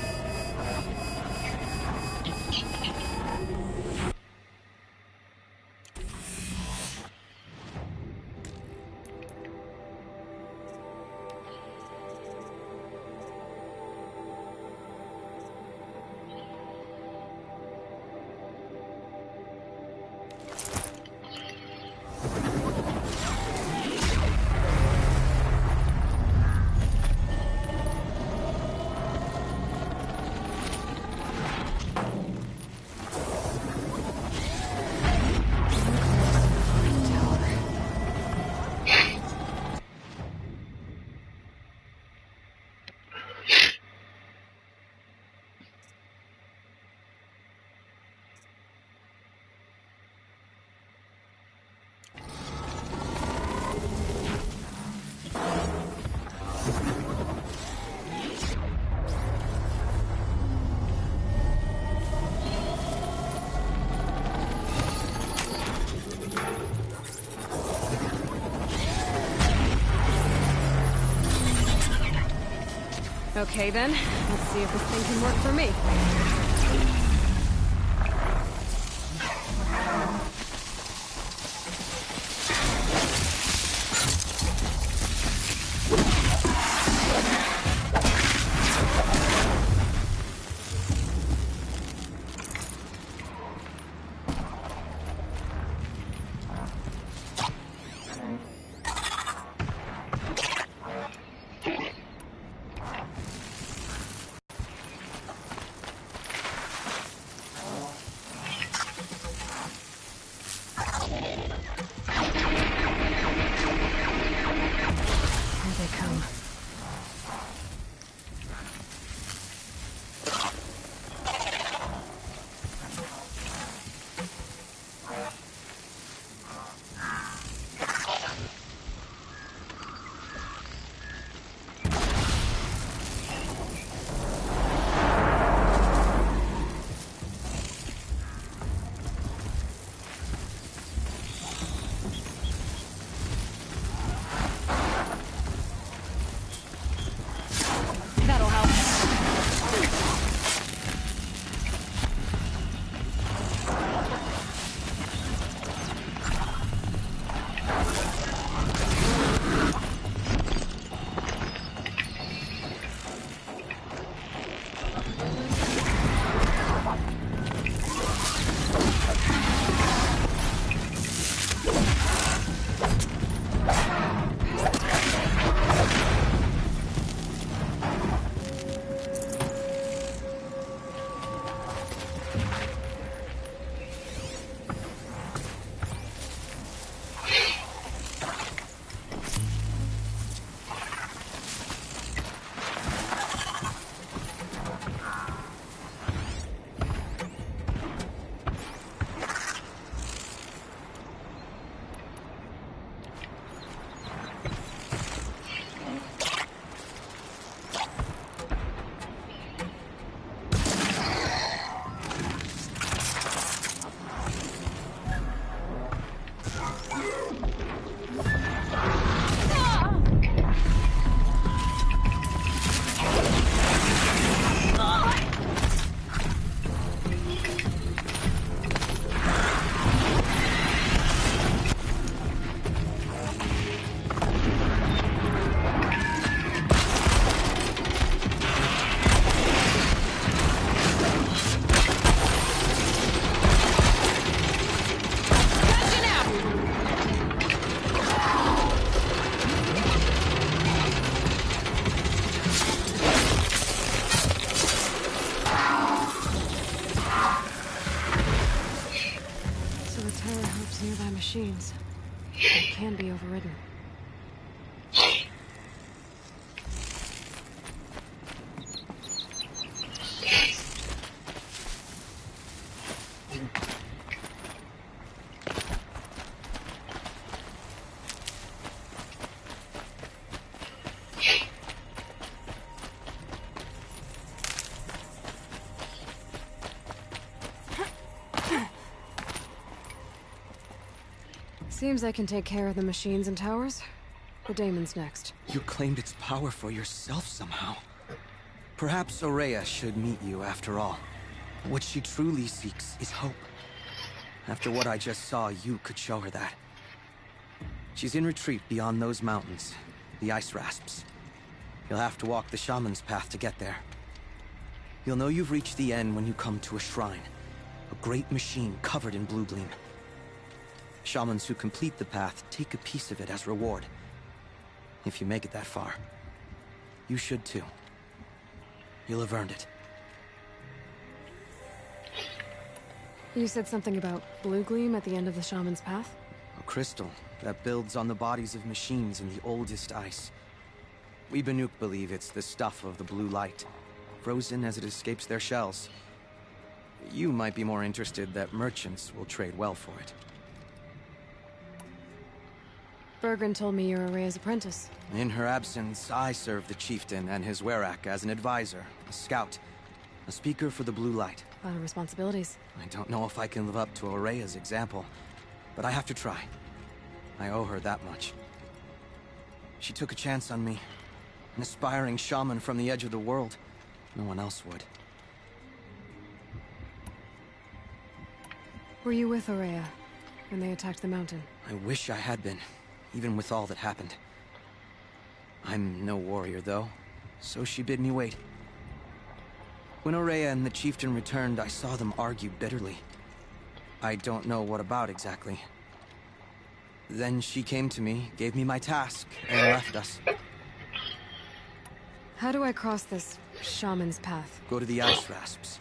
Okay then, let's see if this thing can work for me. Nearby machines. It can be overridden. Seems I can take care of the machines and towers. The daemon's next. You claimed its power for yourself somehow. Perhaps Aurea should meet you after all. What she truly seeks is hope. After what I just saw, you could show her that. She's in retreat beyond those mountains, the ice rasps. You'll have to walk the shaman's path to get there. You'll know you've reached the end when you come to a shrine. A great machine covered in blue gleam. Shamans who complete the path take a piece of it as reward. If you make it that far, you should too. You'll have earned it. You said something about blue gleam at the end of the shaman's path? A crystal that builds on the bodies of machines in the oldest ice. We Banuk believe it's the stuff of the blue light, frozen as it escapes their shells. You might be more interested that merchants will trade well for it. Bergren told me you're Aurea's apprentice. In her absence, I serve the chieftain and his werak as an advisor, a scout, a speaker for the blue light. A lot of responsibilities. I don't know if I can live up to Aurea's example, but I have to try. I owe her that much. She took a chance on me. An aspiring shaman from the edge of the world. No one else would. Were you with Aurea when they attacked the mountain? I wish I had been, even with all that happened. I'm no warrior, though, so she bid me wait. When Aurea and the chieftain returned, I saw them argue bitterly. I don't know what about exactly. Then she came to me, gave me my task, and left us. How do I cross this shaman's path? Go to the ice rasps.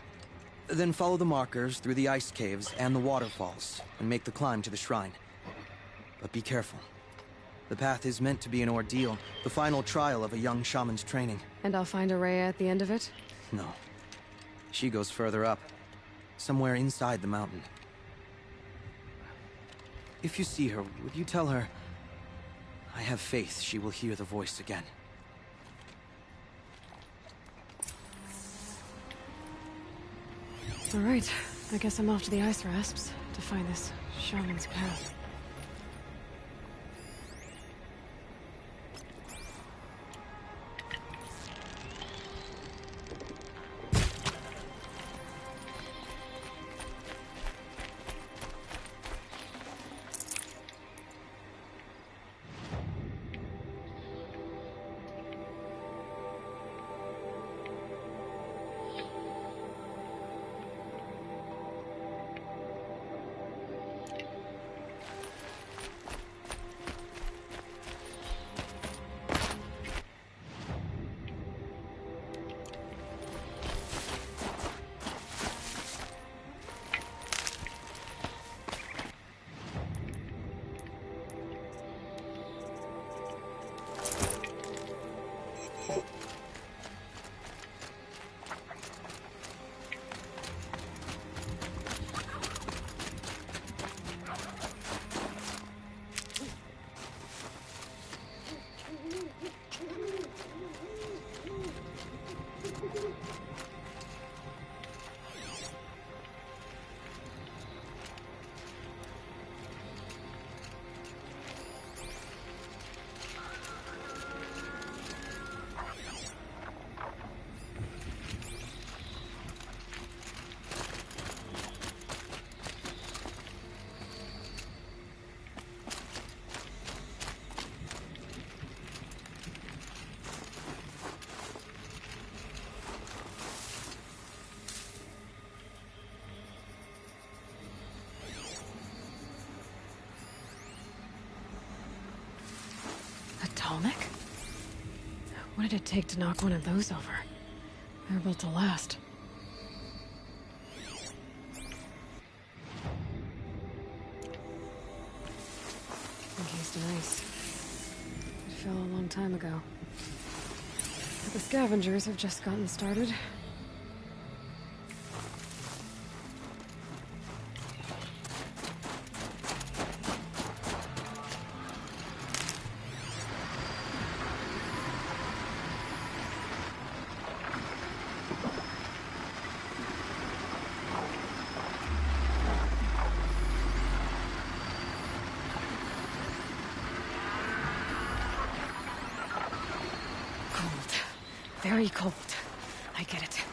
Then follow the markers through the ice caves and the waterfalls, and make the climb to the shrine. But be careful. The path is meant to be an ordeal, the final trial of a young shaman's training. And I'll find Aurea at the end of it? No. She goes further up, somewhere inside the mountain. If you see her, would you tell her, I have faith she will hear the voice again. All right, I guess I'm off to the ice rasps to find this shaman's path. Atomic? What did it take to knock one of those over? They're built to last. Encased in ice. It fell a long time ago. But the scavengers have just gotten started. very cold. I get it.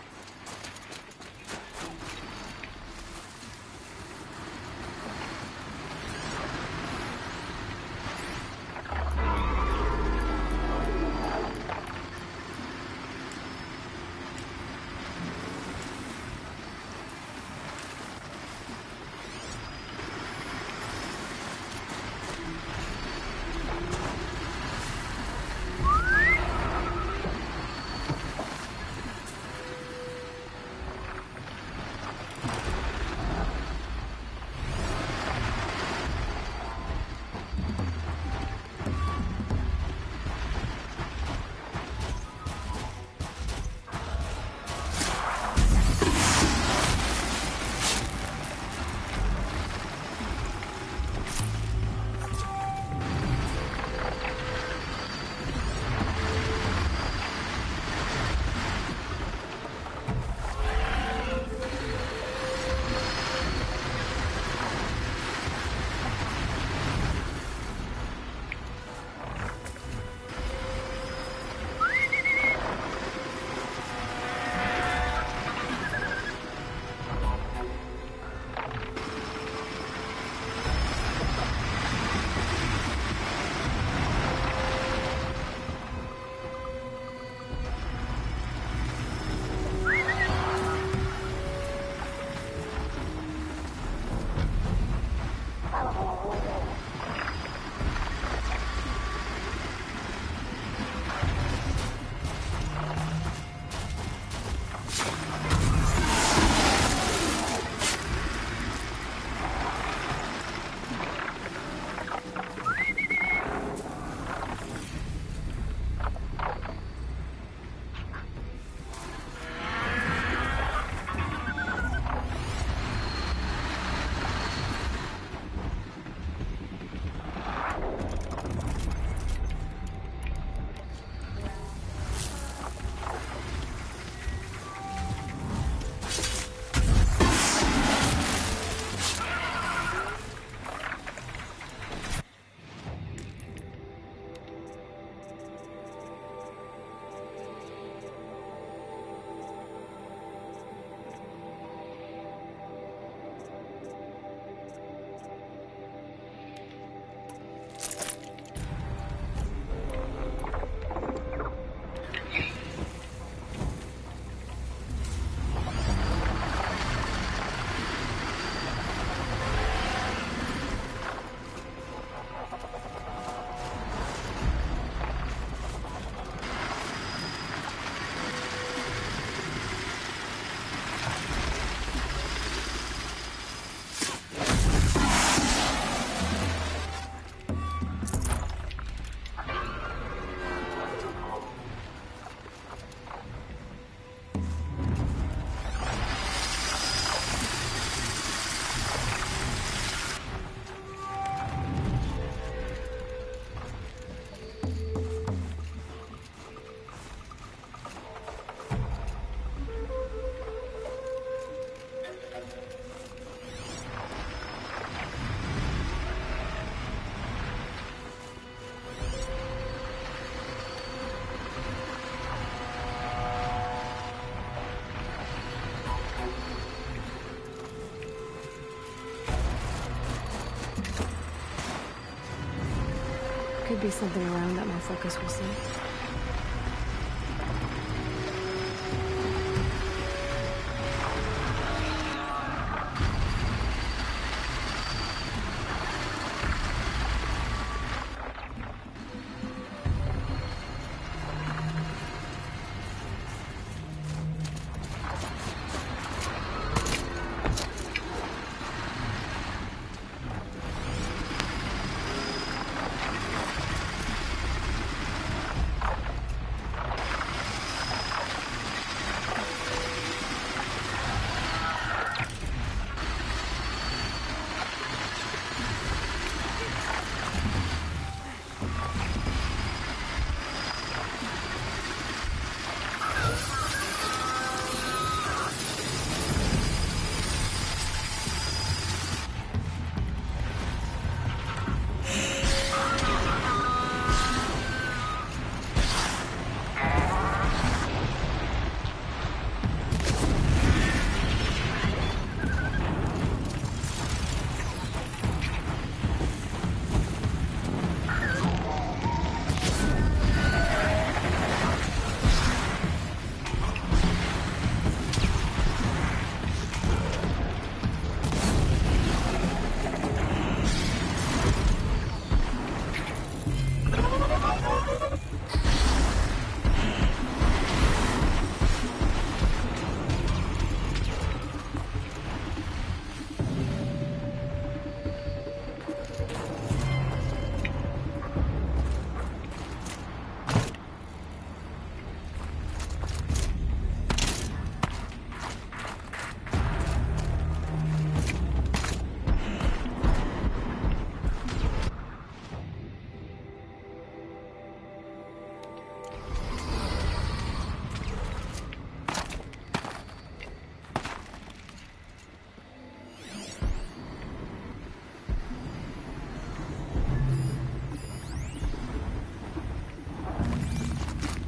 Could be something around that my focus will see.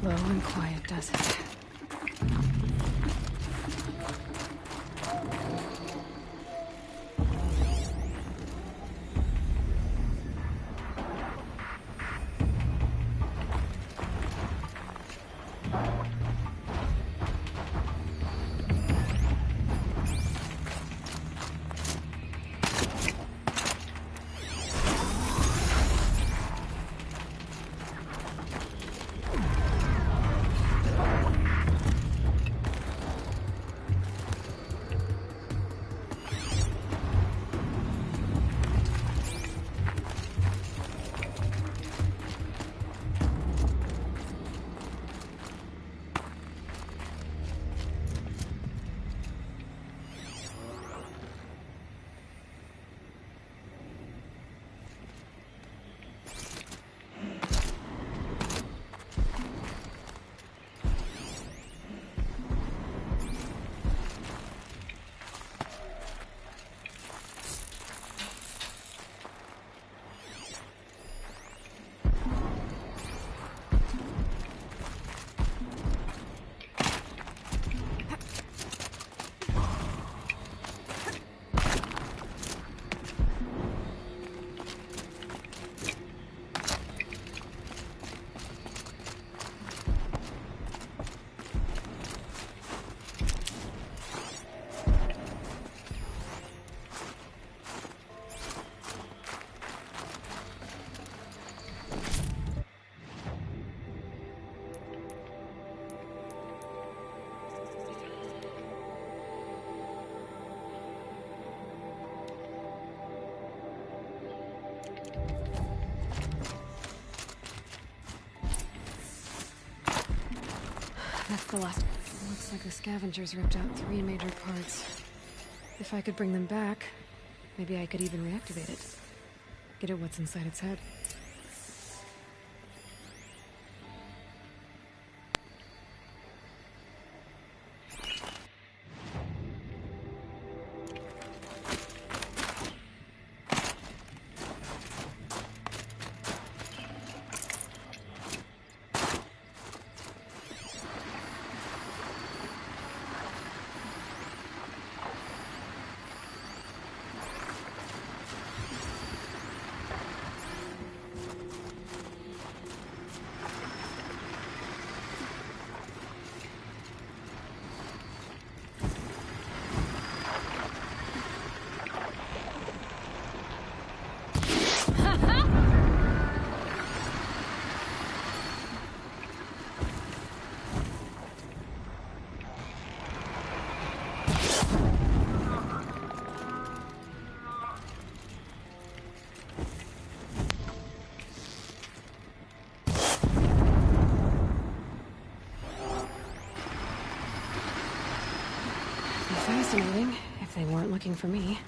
slow and quiet, does it? That's the last. Looks like the scavengers ripped out 3 major parts. If I could bring them back, maybe I could even reactivate it. Get at what's inside its head. Fascinating, if they weren't looking for me.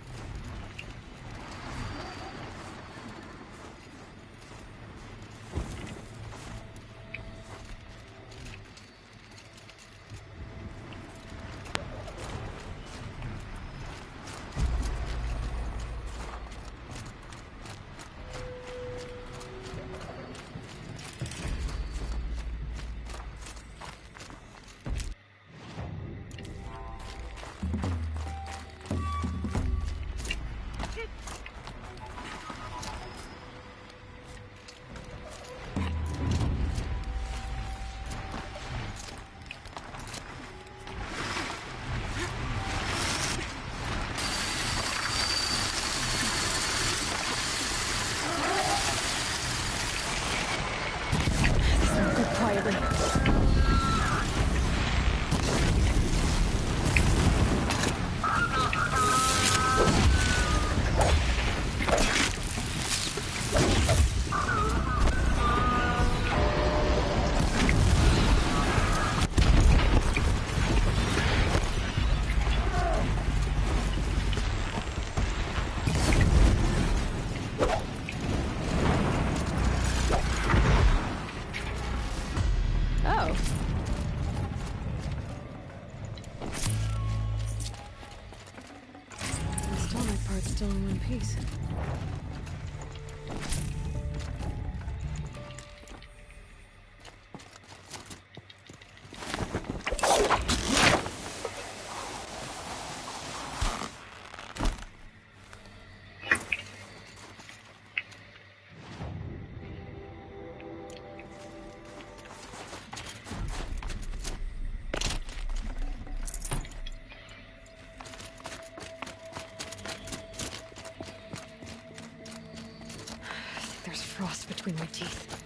between my teeth.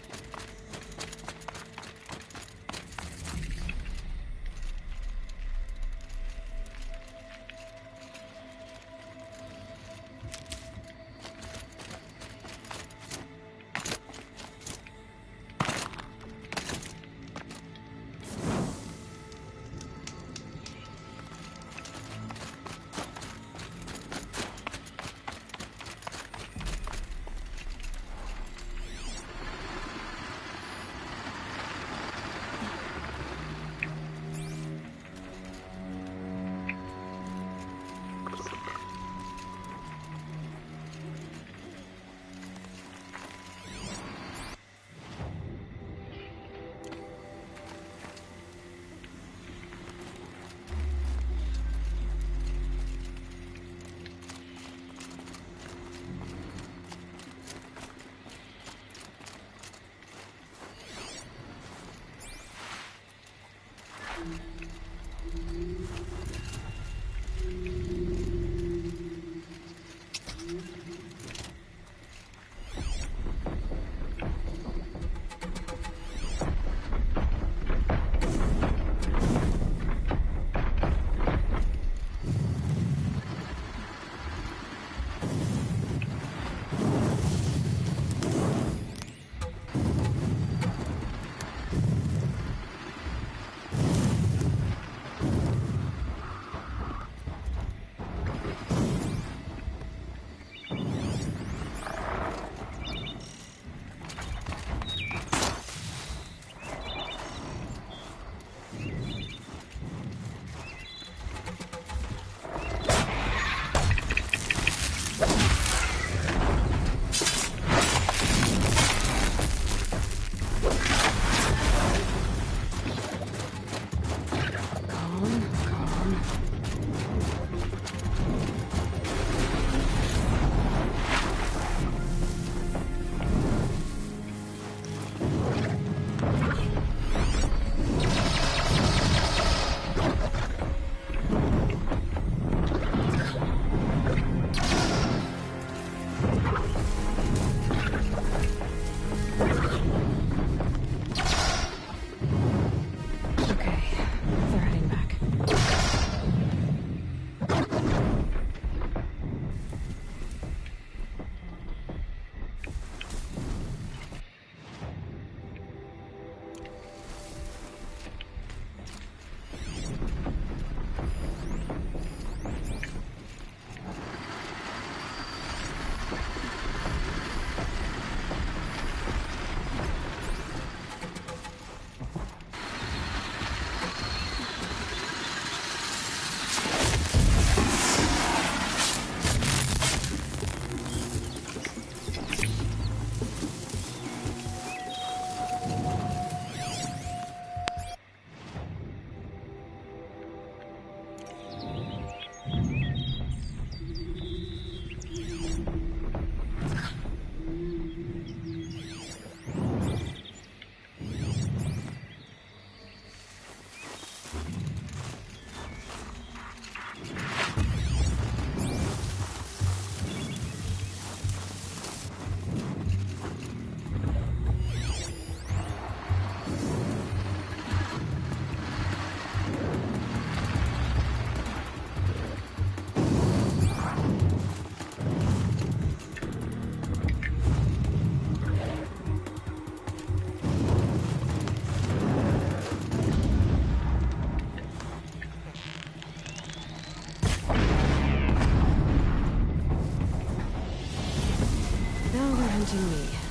hunting me.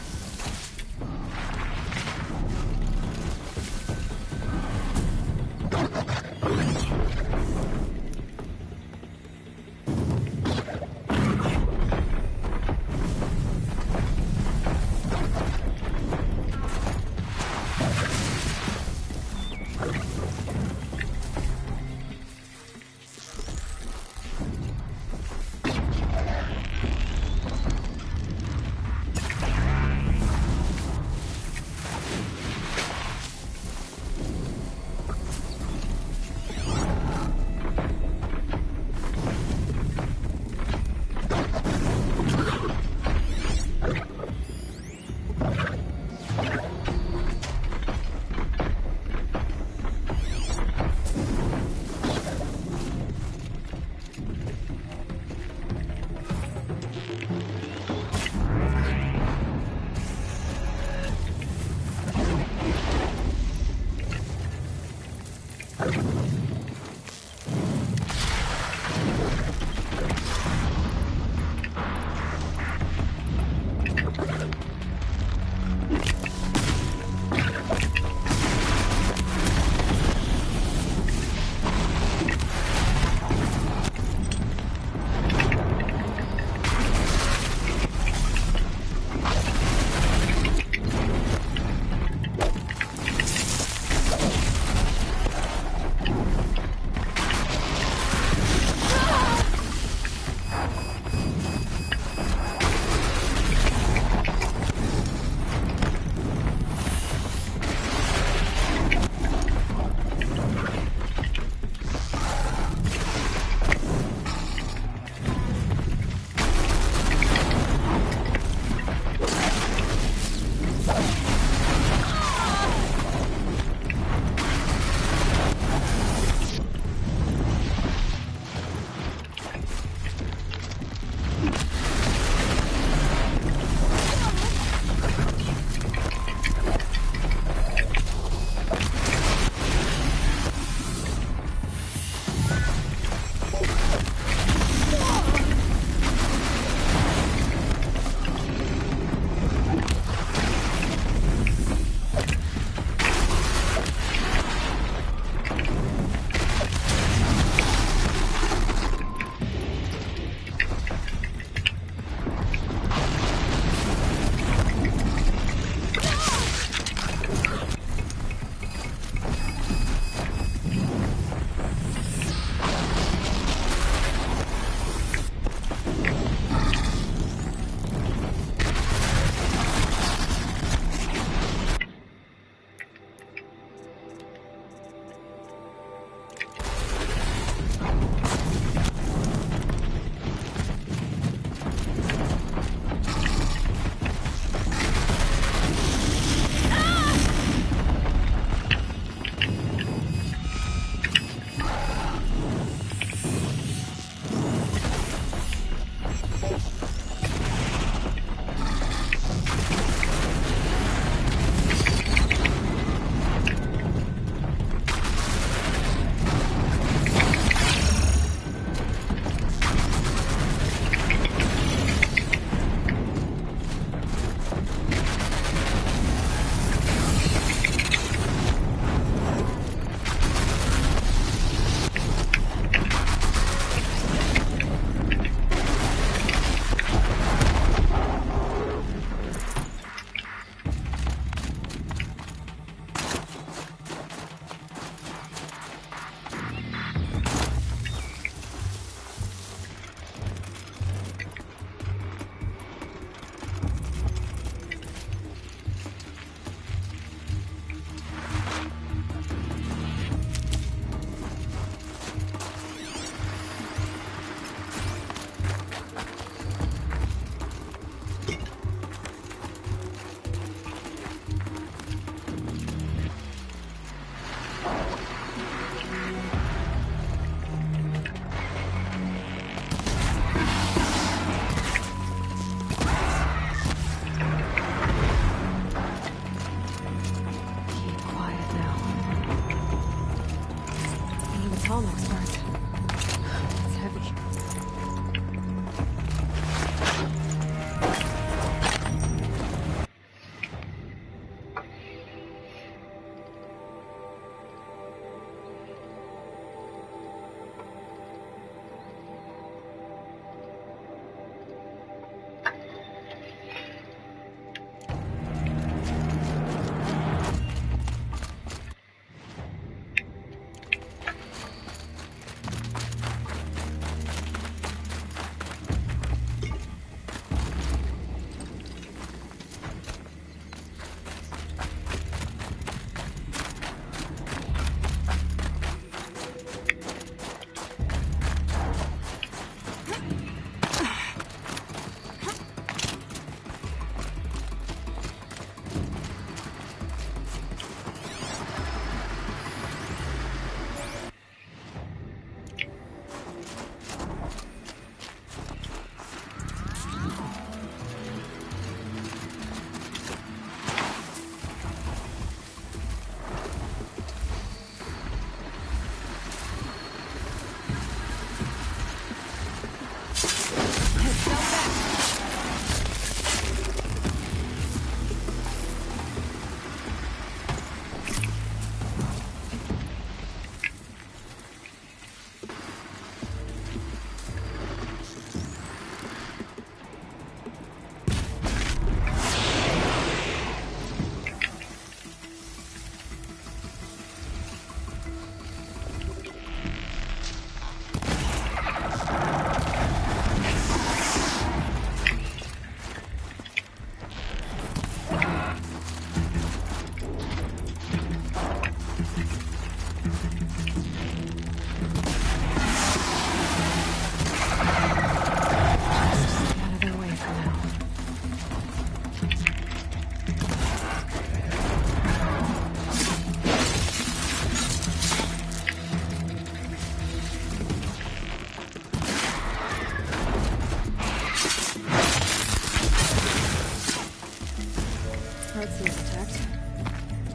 Part seems intact.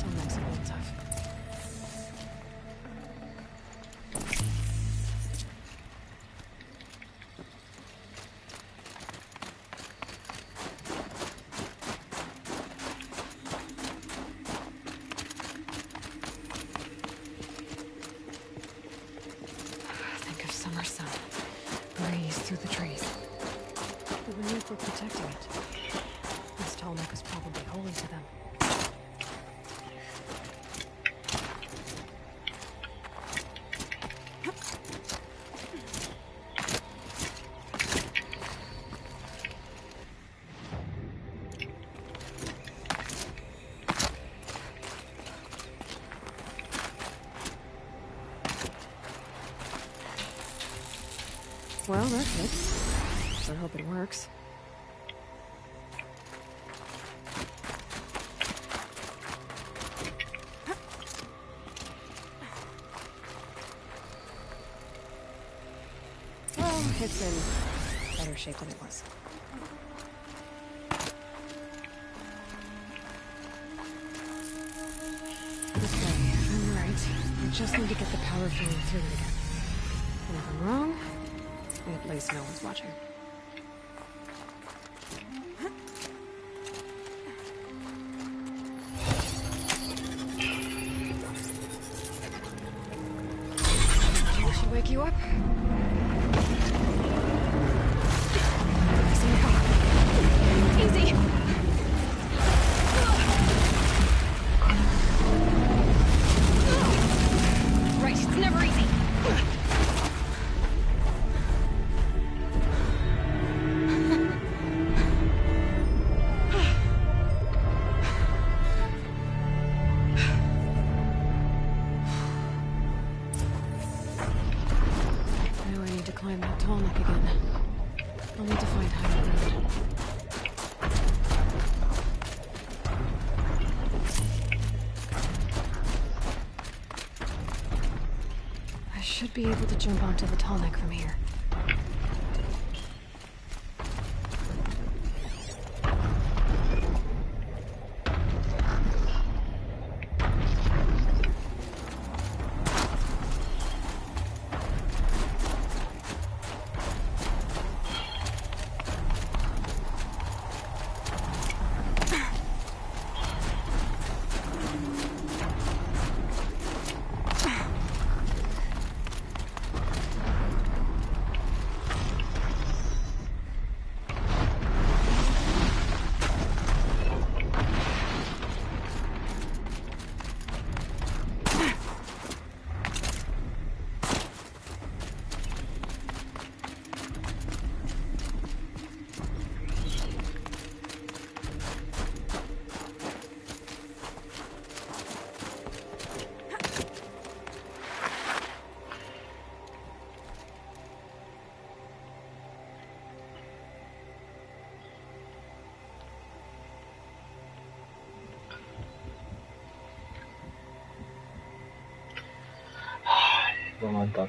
Tomac's a little tough. Think of summer sun. Breeze through the trees. The Banuk were protecting it. This Tallneck was probably holy to them. Well, that's it. I hope it works. Well, it's in better shape than it was. This way, I'm right. I just need to get the power flowing through it again. And if I'm wrong, at least no one's watching. I should wake you up. Easy. Right, it's never easy. Now I need to climb that tall neck again. I'll need to find higher ground. I should be able to jump onto the tall neck from here.慢慢等。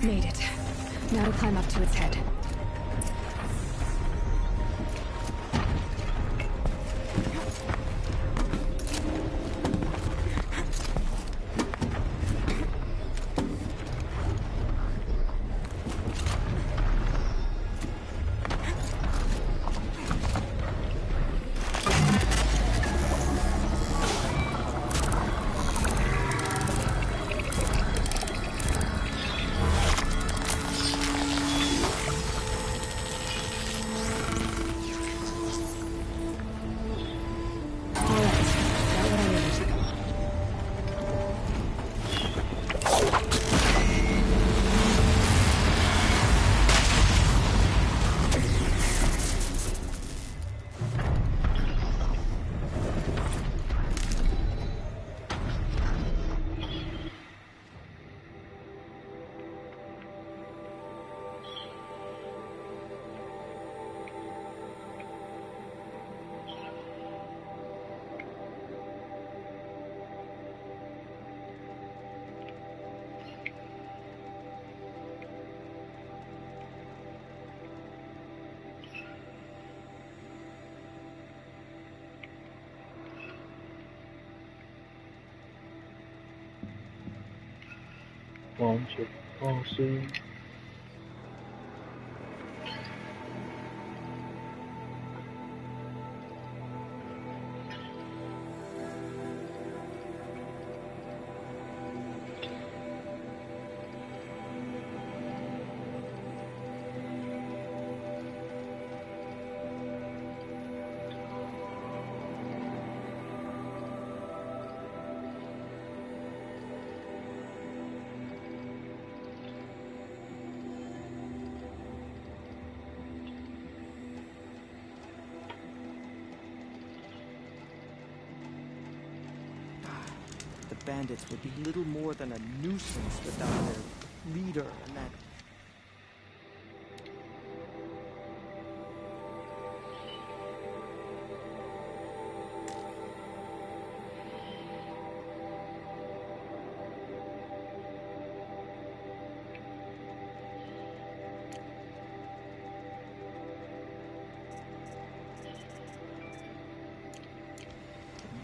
Made it. Now to climb up to its head. The bandits would be little more than a nuisance without their leader and that...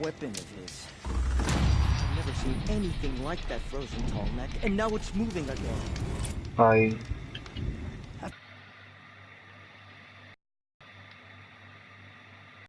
weapon of his. I've never seen anything like that frozen tall neck, and now it's moving again.